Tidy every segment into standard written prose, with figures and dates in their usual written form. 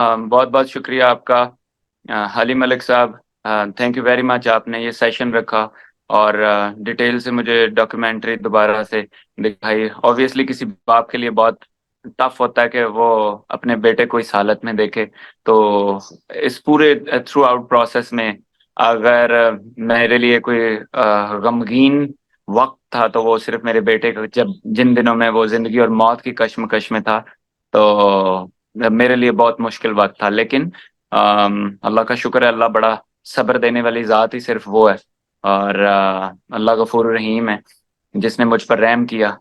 बहुत बहुत शुक्रिया आपका, हली मलिक साहब। थैंक यू वेरी मच, आपने ये सेशन रखा और डिटेल से मुझे डॉक्यूमेंट्री दोबारा से दिखाई। ऑब्वियसली किसी बाप के लिए बहुत टफ होता है कि वो अपने बेटे को इस हालत में देखे। तो इस पूरे थ्रू आउट प्रोसेस में अगर मेरे लिए कोई गमगीन वक्त था तो वो सिर्फ मेरे बेटे का, जब जिन दिनों में वो जिंदगी और मौत की कश्मकश में था। तो मेरे लिए बहुत मुश्किल वक्त था, लेकिन अल्लाह का शुक्र है, अल्लाह बड़ा सब्र देने वाली ज़ात ही सिर्फ वो है। और अल्लाह गफूर रहीम है, जिसने मुझ पर रहम किया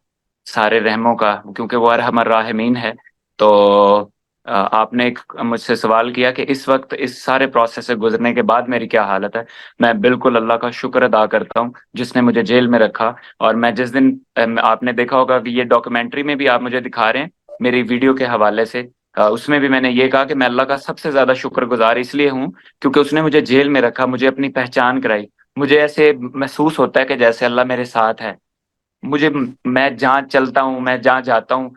सारे रहमों का, क्योंकि वो अरहमर राहिमीन है। तो आपने एक मुझसे सवाल किया कि इस वक्त इस सारे प्रोसेस से गुजरने के बाद मेरी क्या हालत है। मैं बिल्कुल अल्लाह का शुक्र अदा करता हूँ जिसने मुझे जेल में रखा। और मैं जिस दिन आपने देखा होगा कि ये डॉक्यूमेंट्री में भी आप मुझे दिखा रहे हैं मेरी वीडियो के हवाले से, उसमें भी मैंने ये कहा कि मैं अल्लाह का सबसे ज्यादा शुक्रगुजार इसलिए हूँ क्योंकि उसने मुझे जेल में रखा, मुझे अपनी पहचान कराई। मुझे ऐसे महसूस होता है कि जैसे अल्लाह मेरे साथ है। मुझे, मैं जहाँ चलता हूँ, मैं जहाँ जाता हूँ,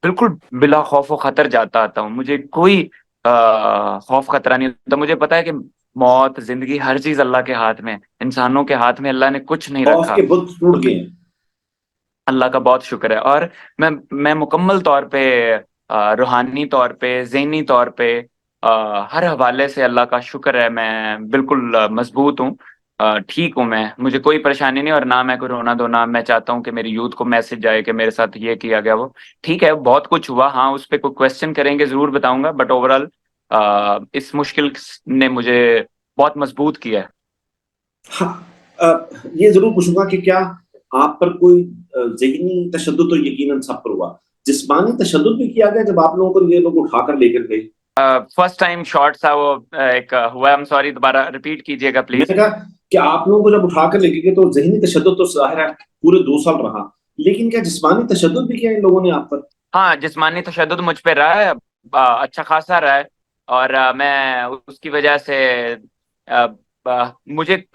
बिल्कुल बिला खौफ व खतर जाता आता हूँ। मुझे कोई खौफ खतरा नहीं होता। मुझे पता है कि मौत, जिंदगी, हर चीज अल्लाह के हाथ में है। इंसानों के हाथ में अल्लाह ने कुछ नहीं खौफ रखा। के बुत टूट गए हैं। अल्लाह का बहुत शुक्र है। और मैं मुकम्मल तौर पे, रूहानी तौर पे, ज़हनी तौर पे, हर हवाले से अल्लाह का शुक्र है। मैं बिल्कुल मजबूत हूँ, ठीक हूँ मैं। मुझे कोई परेशानी नहीं, और ना मैं कोई रोना धोना। मैं चाहता हूँ कि मेरी यूथ को मैसेज जाए कि मेरे साथ ये किया गया, वो ठीक है। बहुत कुछ हुआ, हाँ, उस पर कोई क्वेश्चन करेंगे जरूर बताऊंगा, बट ओवरऑल इस मुश्किल ने मुझे बहुत मजबूत किया है। हाँ, ये जरूर पूछूंगा कि क्या आप पर कोई ज़हनी तशद्दुद तो यकीनन सब पर हुआ, जिस्मानी तशद्दुद भी किया गया जब आप लोगों को ये लोग उठाकर लेकर गए? फर्स्ट टाइम शॉर्ट सा वो एक हुआ। आई एम सॉरी, दोबारा रिपीट कीजिएगा प्लीज। मैंने कहा कि आप लोगों को जब उठाकर लेके गए तो ज़हनी तशद्दुद तो जाहिर है पूरे 2 साल रहा, लेकिन क्या जिस्मानी तशद्दुद भी किया इन लोगों ने आप पर? हाँ, जिस्मानी तशद्दुद मुझ पे रहा है, अच्छा खासा रहा है। और मैं उसकी वजह से, मुझे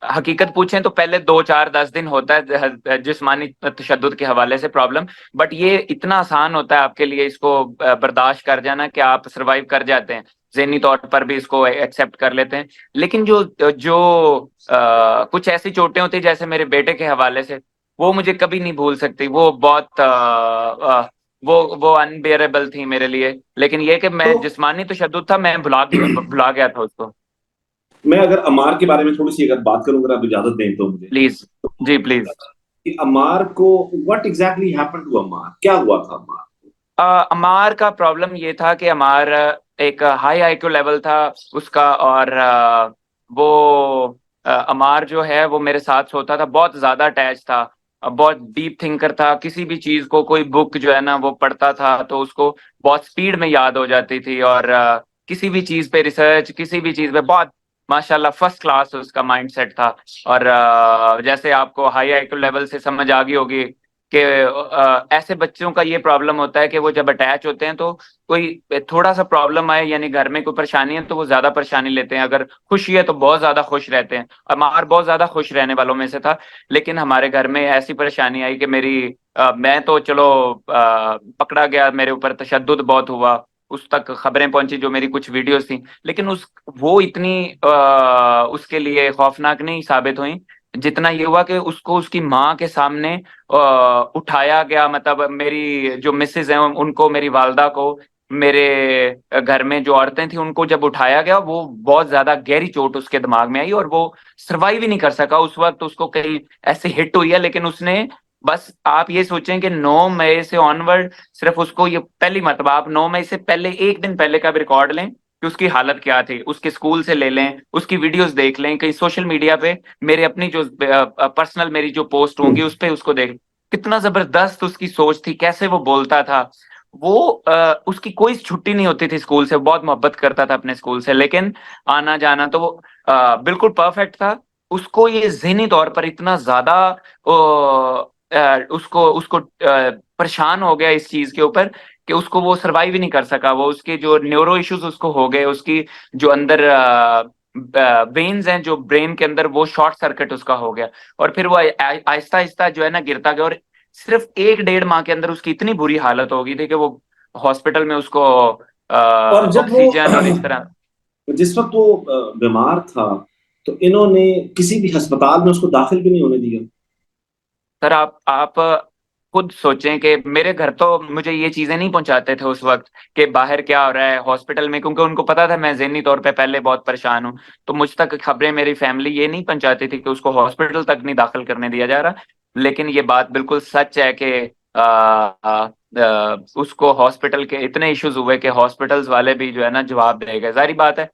हकीकत पूछें तो पहले 2 4 10 दिन होता है जिस्मानी तशद्दुद के हवाले से प्रॉब्लम। बट ये इतना आसान होता है आपके लिए इसको बर्दाश्त कर जाना कि आप सरवाइव कर जाते हैं। ज़हनी तौर पर भी इसको एक्सेप्ट कर लेते हैं। लेकिन जो जो कुछ ऐसी चोटें होती हैं जैसे मेरे बेटे के हवाले से, वो मुझे कभी नहीं भूल सकती। वो बहुत वो अनबेरेबल थी मेरे लिए। लेकिन ये कि तो मैं, जिस्मानी तशद्दुद था, मैं भुला गया था उसको। मैं अगर अमार के बारे में थोड़ी सी अगर बात करूं, अगर आप इजाजत दें तो मुझे, प्लीज, जी प्लीज। कि अमार को व्हाट एग्जैक्टली हैपेंड टू अमार, क्या हुआ था अमार? अमार का प्रॉब्लम ये था कि अमार एक हाई आईक्यू लेवल था उसका। और वो अमार जो है वो मेरे साथ सोता था, बहुत ज्यादा अटैच था। बहुत डीप थिंकर था। किसी भी चीज को, कोई बुक जो है ना वो पढ़ता था तो उसको बहुत स्पीड में याद हो जाती थी। और किसी भी चीज पे रिसर्च, किसी भी चीज पे बहुत माशाल्लाह फर्स्ट क्लास उसका माइंडसेट था। और जैसे आपको हाई आईक्यू लेवल से समझ आ गई होगी कि ऐसे बच्चों का ये प्रॉब्लम होता है कि वो जब अटैच होते हैं तो कोई थोड़ा सा प्रॉब्लम आए, यानी घर में कोई परेशानी है तो वो ज्यादा परेशानी लेते हैं। अगर खुशी है तो बहुत ज्यादा खुश रहते हैं। अमार बहुत ज्यादा खुश रहने वालों में से था। लेकिन हमारे घर में ऐसी परेशानी आई कि मेरी, मैं तो चलो पकड़ा गया, मेरे ऊपर तशद्दुद बहुत हुआ। उस तक खबरें पहुंची जो मेरी कुछ वीडियोस थी, लेकिन उस वो इतनी उसके लिए खौफनाक नहीं साबित हुई जितना ये हुआ कि उसको उसकी माँ के सामने उठाया गया। मतलब मेरी जो मिसेज हैं उनको, मेरी वालदा को, मेरे घर में जो औरतें थी उनको जब उठाया गया, वो बहुत ज्यादा गहरी चोट उसके दिमाग में आई और वो सरवाइव ही नहीं कर सका। उस वक्त उसको कहीं ऐसे हिट हुई है, लेकिन उसने, बस आप ये सोचें कि 9 मई से ऑनवर्ड, सिर्फ उसको ये पहली मरतबा, आप 9 मई से पहले एक दिन पहले का भी रिकॉर्ड लें कि उसकी हालत क्या थी, उसके स्कूल से ले लें, उसकी वीडियोस देख लें, कहीं सोशल मीडिया पे मेरे अपनी जो पर्सनल मेरी जो पोस्ट होंगी उस पे उसको देख। कितना जबरदस्त उसकी सोच थी, कैसे वो बोलता था। वो उसकी कोई छुट्टी नहीं होती थी स्कूल से। बहुत मोहब्बत करता था अपने स्कूल से, लेकिन आना जाना तो वो बिल्कुल परफेक्ट था। उसको ये ज़हनी तौर पर इतना ज्यादा उसको उसको परेशान हो गया इस चीज के ऊपर कि उसको वो सरवाइव ही नहीं कर सका। वो उसके जो न्यूरो इश्यूज उसको हो गए, उसकी जो अंदर वेन्स हैं जो ब्रेन के अंदर, वो शॉर्ट सर्किट उसका हो गया। और फिर वो आहिस्ता आहिस्ता जो है ना गिरता गया। और सिर्फ 1 1.5 माह के अंदर उसकी इतनी बुरी हालत हो गई थी कि वो हॉस्पिटल में उसको और जब वो ऑक्सीजन और इस तरह। जिस वक्त वो बीमार था, तो इन्होंने किसी भी अस्पताल में उसको दाखिल भी नहीं होने दिया। सर आप खुद सोचें कि मेरे घर तो मुझे ये चीजें नहीं पहुंचाते थे उस वक्त कि बाहर क्या हो रहा है हॉस्पिटल में, क्योंकि उनको पता था मैं ज़हनी तौर पे पहले बहुत परेशान हूँ। तो मुझ तक खबरें मेरी फैमिली ये नहीं पहुंचाती थी कि उसको हॉस्पिटल तक नहीं दाखिल करने दिया जा रहा। लेकिन ये बात बिल्कुल सच है कि उसको हॉस्पिटल के इतने इश्यूज हुए कि हॉस्पिटल्स वाले भी जो है ना जवाब दे गए। जारी बात है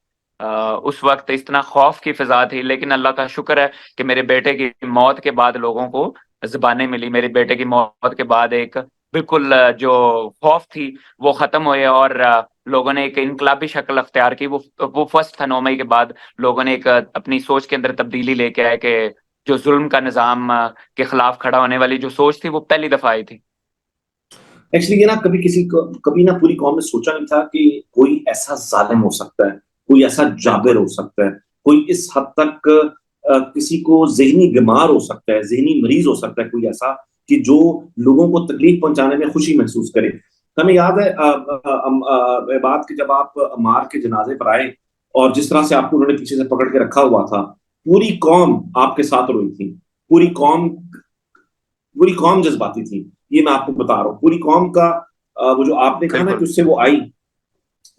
उस वक्त इतना खौफ की फिजा थी, लेकिन अल्लाह का शुक्र है कि मेरे बेटे की मौत के बाद लोगों को ज़बानें मिली। मेरे बेटे की मौत के बाद एक बिल्कुल जो खौफ थी वो खत्म हुए, और लोगों ने एक इनकलाबी शक्ल अख्तियार की। वो फर्स्ट था 9 मई के बाद लोगों ने एक अपनी सोच के अंदर तब्दीली लेके आए कि जो जुल्म का निज़ाम के खिलाफ खड़ा होने वाली जो सोच थी वो पहली दफा आई थी। एक्चुअली ये ना कभी किसी को कभी ना पूरी कौम ने सोचा नहीं था कि कोई ऐसा जालिम हो सकता है, कोई ऐसा जाबिर बिल्कुल हो सकता है, कोई इस हद तक किसी को जहनी बीमार हो सकता है, जहनी मरीज हो सकता है, कोई ऐसा कि जो लोगों को तकलीफ पहुंचाने में खुशी महसूस करे। हमें याद है बात कि जब आप अम्मार के जनाजे पर आए और जिस तरह से आपको उन्होंने पीछे से पकड़ के रखा हुआ था, पूरी कौम आपके साथ रोई थी। पूरी कौम पूरी कौम जज्बाती थी। ये मैं आपको बता रहा हूँ, पूरी कौम का वो जो आपने कहा ना कि बिल्कुल उससे वो आई,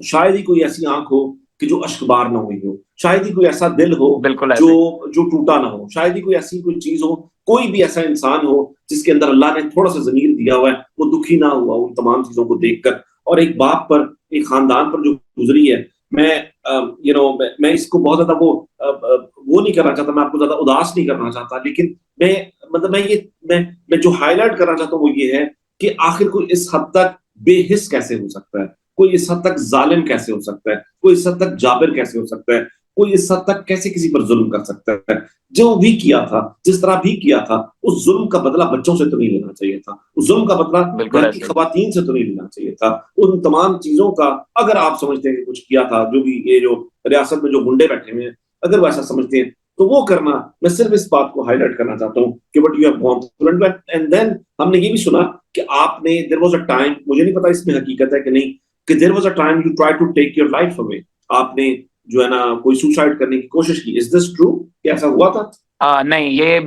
शायद ही कोई ऐसी आंख हो कि जो अश्कबार ना हुई हो, शायद ही कोई ऐसा दिल हो बिल्कुल जो ऐसे ही। जो टूटा ना हो, शायद ही कोई ऐसी कोई चीज हो, कोई भी ऐसा इंसान हो जिसके अंदर अल्लाह ने थोड़ा सा जमीर दिया हुआ है, वो दुखी ना हुआ उन तमाम चीजों को देखकर। और एक बाप पर, एक खानदान पर जो गुजरी है, मैं मैं इसको बहुत ज्यादा वो नहीं करना चाहता, मैं आपको ज्यादा उदास नहीं करना चाहता, लेकिन मैं मतलब मैं जो हाईलाइट करना चाहता हूँ वो ये है कि आखिर कोई इस हद तक बेहिस कैसे हो सकता है, कोई इस हद तक जालिम कैसे हो सकता है, कोई इस हद तक जाबिर कैसे हो सकता है, कोई इस हद तक कैसे किसी पर जुल्म कर सकता है। जो भी किया था, जिस तरह भी किया था, उस जुल्म का बदला बच्चों से तो नहीं लेना चाहिए था, उस जुल्म का बदला बिल्कुल घर की ऐसे ही। खवातीन से तो नहीं लेना चाहिए था। उन तमाम चीजों का अगर आप समझते हैं कि कुछ किया था, जो भी ये जो रियासत में जो गुंडे बैठे हुए हैं, अगर वो ऐसा समझते हैं तो वो करना, मैं सिर्फ इस बात को हाईलाइट करना चाहता हूँ कि what you have gone through. And then हमने ये भी सुना कि आपने, देयर वाज अ टाइम, मुझे नहीं पता इसमें हकीकत है कि नहीं, कि there was a time you try to take your life away. आपने जो है ना कोई सुसाइड करने की कोशिश की। Is this true? क्या ऐसा हुआ था? नहीं, ये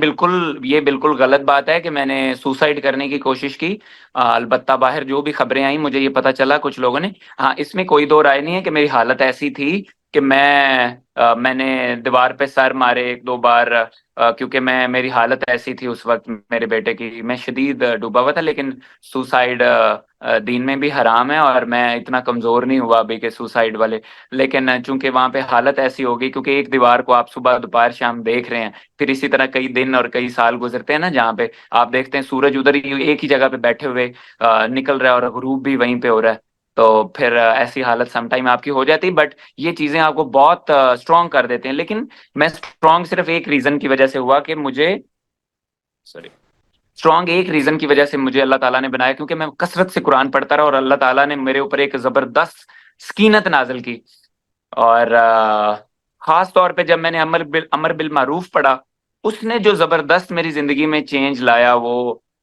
बिल्कुल गलत बात है कि मैंने सुसाइड करने की कोशिश की। अलबत्ता बाहर जो भी खबरें आई मुझे ये पता चला कुछ लोगों ने। हाँ, इसमें कोई दो राय नहीं है कि मेरी हालत ऐसी थी कि मैंने दीवार पे सर मारे एक दो बार, क्योंकि मैं मेरी हालत ऐसी थी उस वक्त मेरे बेटे की। मैं शदीद डूबा हुआ था, लेकिन सुसाइड दीन में भी हराम है और मैं इतना कमजोर नहीं हुआ अभी के सुसाइड वाले। लेकिन चूंकि वहां पे हालत ऐसी होगी, क्योंकि एक दीवार को आप सुबह दोपहर शाम देख रहे हैं, फिर इसी तरह कई दिन और कई साल गुजरते हैं ना, जहाँ पे आप देखते हैं सूरज उधर ही एक ही जगह पे बैठे हुए निकल रहा है और गुरूब भी वहीं पे हो रहा है। तो फिर ऐसी हालत समटाइम आपकी हो जाती है, बट ये चीजें आपको बहुत स्ट्रांग कर देते हैं। लेकिन मैं स्ट्रांग सिर्फ एक रीजन की वजह से हुआ कि मुझे, सॉरी, स्ट्रांग एक रीजन की वजह से मुझे अल्लाह ताला ने बनाया, क्योंकि मैं कसरत से कुरान पढ़ता रहा और अल्लाह ताला ने मेरे ऊपर एक जबरदस्त सकीनत नाजिल की। और खास तौर पे जब मैंने अमर बिल मारूफ पढ़ा, उसने जो जबरदस्त मेरी जिंदगी में चेंज लाया वो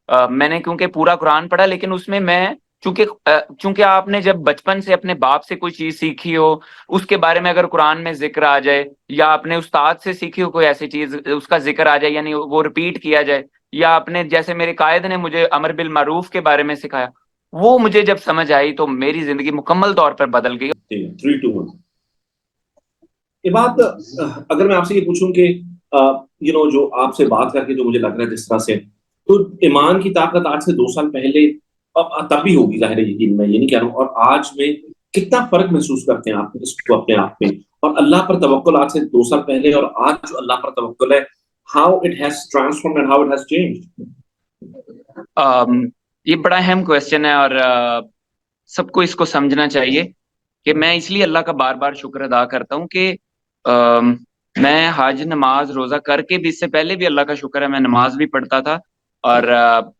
मैंने, क्योंकि पूरा कुरान पढ़ा, लेकिन उसमें मैं चूंकि आपने जब बचपन से अपने बाप से कोई चीज सीखी हो, उसके बारे में अगर कुरान में जिक्र आ जाए, या आपने उस्ताद से सीखी हो कोई ऐसी चीज उसका जिक्र आ जाए, यानी वो रिपीट किया जाए, या आपने जैसे मेरे कायद ने मुझे अमर बिल मारूफ के बारे में सिखाया, वो मुझे जब समझ आई तो मेरी जिंदगी मुकम्मल तौर पर बदल गई। 3-2-1। ये बात अगर मैं आपसे ये पूछूं कि जो आपसे बात करके जो मुझे लग रहा है जिस तरह से, तो ईमान की ताकत आज से 2 साल पहले, अब तब भी होगी जाहिर है, यकीन मैं ये नहीं कह रहा हूँ, और आज में कितना फर्क महसूस करते हैं आप इसको अपने आप में, और अल्लाह पर तवक्कुल आज से 2 साल पहले और आज जो अल्लाह पर तवक्कुल है, how it has transformed and how it has changed. Um, ये बड़ा अहम क्वेश्चन है, और सबको इसको समझना चाहिए कि मैं इसलिए अल्लाह का बार बार शुक्र अदा करता हूँ कि अम, मैं हज नमाज रोजा करके भी, इससे पहले भी अल्लाह का शुक्र है मैं नमाज भी पढ़ता था, और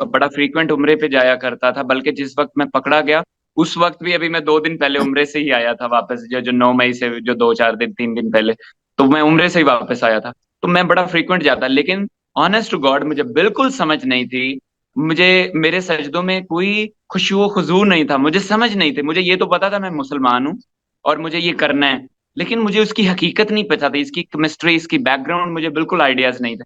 बड़ा फ्रीक्वेंट उम्रे पे जाया करता था। बल्कि जिस वक्त मैं पकड़ा गया उस वक्त भी अभी मैं 2 दिन पहले उम्रे से ही आया था वापस, जो 9 मई से जो 2-4 दिन 3 दिन पहले, तो मैं उम्रे से ही वापस आया था। तो मैं बड़ा फ्रीक्वेंट जाता, लेकिन ऑनेस्ट टू गॉड मुझे बिल्कुल समझ नहीं थी मुझे मेरे सजदों में कोई खुशू खुजू नहीं था, मुझे समझ नहीं थी। मुझे ये तो पता था मैं मुसलमान हूँ और मुझे ये करना है, लेकिन मुझे उसकी हकीकत नहीं पता थी, इसकी केमिस्ट्री, इसकी बैकग्राउंड मुझे बिल्कुल आइडियाज नहीं थे।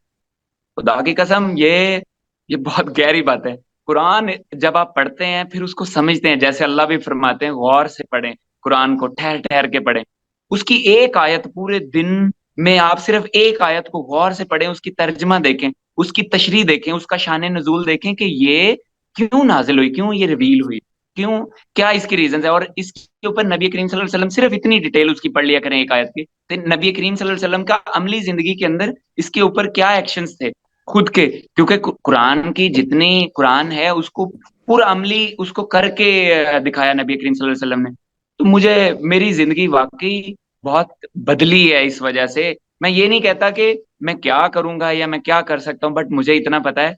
खुदा की कसम, ये बहुत गहरी बात है। कुरान जब आप पढ़ते हैं फिर उसको समझते हैं, जैसे अल्लाह भी फरमाते हैं गौर से पढ़ें, कुरान को ठहर ठहर के पढ़ें। उसकी एक आयत पूरे दिन में आप सिर्फ एक आयत को गौर से पढ़ें, उसकी तर्जमा देखें, उसकी तशरीह देखें, उसका शान नजूल देखें कि ये क्यों नाजिल हुई, क्यों ये रिवील हुई, क्यों, क्या इसकी रीजन है। और इसके ऊपर नबी करीम सल्लल्लाहु अलैहि वसल्लम सिर्फ इतनी डिटेल उसकी पढ़ लिया करें एक आयत की, तो नबी करीम सल्लल्लाहु अलैहि वसल्लम का अमली जिंदगी के अंदर इसके ऊपर क्या एक्शंस थे खुद के। क्योंकि कुरान की जितनी कुरान है उसको पूरा अमली उसको करके दिखाया नबी करीम सल्लल्लाहु अलैहि वसल्लम ने। तो मुझे मेरी जिंदगी वाकई बहुत बदली है इस वजह से। मैं ये नहीं कहता कि मैं क्या करूंगा या मैं क्या कर सकता हूँ, बट मुझे इतना पता है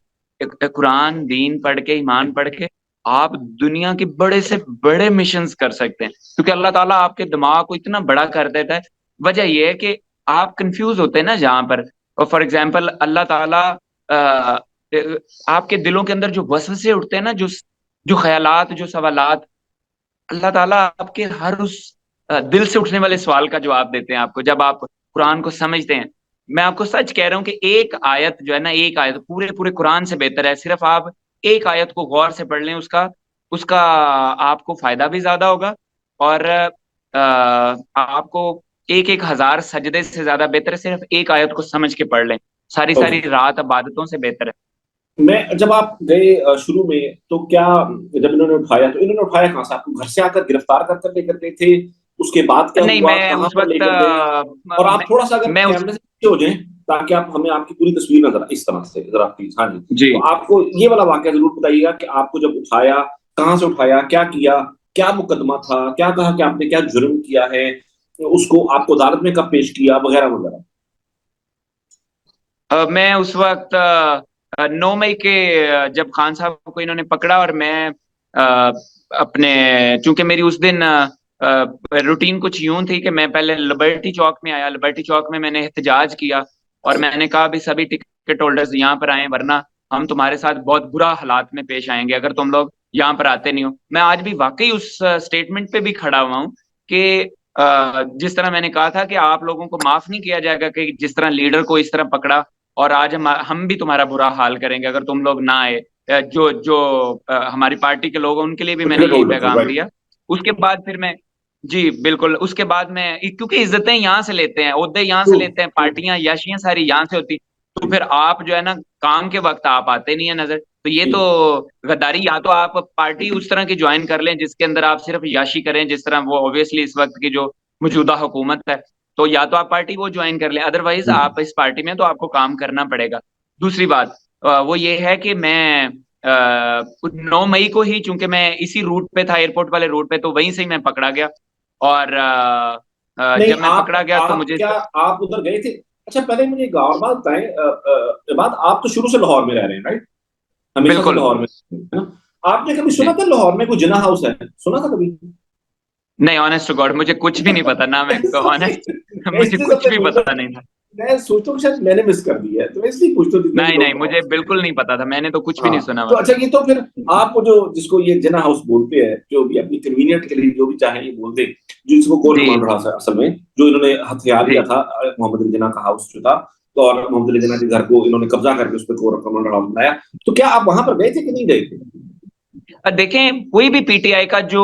कुरान दीन पढ़ के, ईमान पढ़ के आप दुनिया के बड़े से बड़े मिशंस कर सकते हैं, क्योंकि अल्लाह ताला आपके दिमाग को इतना बड़ा कर देता है। वजह यह है कि आप कंफ्यूज होते हैं ना जहां पर, और फॉर एग्जाम्पल अल्लाह ताला आपके दिलों के अंदर जो वसवसे उठते हैं ना, जो ख्यालात, जो सवालात, अल्लाह ताला आपके हर उस दिल से उठने वाले सवाल का जवाब देते हैं आपको जब आप कुरान को समझते हैं। मैं आपको सच कह रहा हूँ कि एक आयत जो है ना, एक आयत पूरे पूरे कुरान से बेहतर है। सिर्फ आप एक आयत को गौर से पढ़ लें, उसका उसका आपको फायदा भी ज्यादा होगा। और आपको एक एक हजार सजदे से ज्यादा बेहतर है सिर्फ एक आयत को समझ के पढ़ लें, सारी सारी ओके। रात इबादतों से बेहतर है। मैं जब आप गए शुरू में, तो क्या जब इन्होंने उठाया तो इन्होंने उठाया कहाँ से? आपको घर से आकर गिरफ्तार कर कर लेकर गए थे? उसके बाद क्या नहीं, हुआ, मैं कहाँ उस पर वक्त लेकर गए? और आप थोड़ा सा अगर मैं उस कैमरे से पीछे हो जाएं, ताकि आप हमें आपकी पूरी तस्वीर नजर इस तरह से जरा प्लीज। हाँ जी। जी। तो आपको ये वाला वाकया जरूर बताइएगा कि आपको जब उठाया, कहाँ से उठाया, क्या किया, क्या मुकदमा था, क्या कहा कि आपने क्या जुर्म किया है, उसको आपको अदालत में कब पेश किया, वगैरह वगैरह। मैं उस वक्त 9 मई के जब खान साहब को इन्होंने पकड़ा, और मैं अपने, चूंकि मेरी उस दिन रूटीन कुछ यूं थी कि मैं पहले लिबर्टी चौक में आया, लिबर्टी चौक में मैंने एहतजाज किया और मैंने कहा भी सभी टिकट होल्डर्स यहाँ पर आए, वरना हम तुम्हारे साथ बहुत बुरा हालात में पेश आएंगे अगर तुम लोग यहाँ पर आते नहीं हो। मैं आज भी वाकई उस स्टेटमेंट पे भी खड़ा हुआ हूँ कि जिस तरह मैंने कहा था कि आप लोगों को माफ नहीं किया जाएगा, कि जिस तरह लीडर को इस तरह पकड़ा, और आज हम भी तुम्हारा बुरा हाल करेंगे अगर तुम लोग ना आए। जो जो हमारी पार्टी के लोग हैं उनके लिए भी मैंने टिकट यही होल्डर थे, पैगाम राइट। दिया। उसके बाद फिर मैं, जी बिल्कुल, उसके बाद मैं, क्योंकि इज्जतें यहाँ से लेते हैं, ओहदे यहाँ से ट्रू। लेते हैं, पार्टियां याशियां सारी यहाँ से होती, तो फिर आप जो है ना काम के वक्त आप आते नहीं है नजर, तो ये तो गद्दारी। या तो आप पार्टी उस तरह की ज्वाइन कर लें जिसके अंदर आप सिर्फ याशी करें, जिस तरह वो ऑब्वियसली इस वक्त की जो मौजूदा हुकूमत है, तो या तो आप पार्टी वो ज्वाइन कर लें, अदरवाइज आप इस पार्टी में तो आपको काम करना पड़ेगा। दूसरी बात वो ये है कि मैं 9 मई को ही, चूंकि मैं इसी रूट पे था, एयरपोर्ट वाले रूट पे, तो वहीं से ही मैं पकड़ा गया। और नहीं, जब मैं पकड़ा गया तो आप मुझे, क्या आप उधर गए थे? अच्छा, पहले मुझे एक और बात बताएं। बात, आप तो शुरू से लाहौर में रह रहे हैं, राइट? हमेशा से बिल्कुल। लाहौर में, है ना? आपने कभी सुना जी। था लाहौर में कोई जिना हाउस है? सुना था कभी? नहीं, ऑनेस्ट टू गॉड मुझे कुछ भी नहीं पता ना, मैं सबसे ऑनेस्ट मैं मुझे इसलिए कुछ सबसे भी पूछ पता रहा, नहीं था। मैं सोचता हूँ शायद मैंने मिस कर दिया है, तो मैं इसलिए पूछता हूँ जितने भी नहीं लोग नहीं, लाहौर मुझे से हैं। बिल्कुल नहीं पता था, मैंने तो कुछ भी नहीं हाँ, सुना तो हुआ था। अच्छा, ये तो फिर आप वो जो जिसको ये जिना हाउस बोलते हैं, जो भी अपनी कन्वीनियंट के लिए जो भी चाहे ये बोलते हैं, जो इसको कोर जी। कमांडर हाउस है असल में, जो इन्होंने हथियार लिया जी। था मोहम्मद अली जिन्ना का हाउस जो था, तो और मोहम्मद अली जिन्ना के घर को इन्होंने कब्जा करके उस पर कोर कमांडर हाउस बनाया। तो क्या आप वहां पर गए थे कि नहीं गए थे? देखें, कोई भी पीटीआई का जो,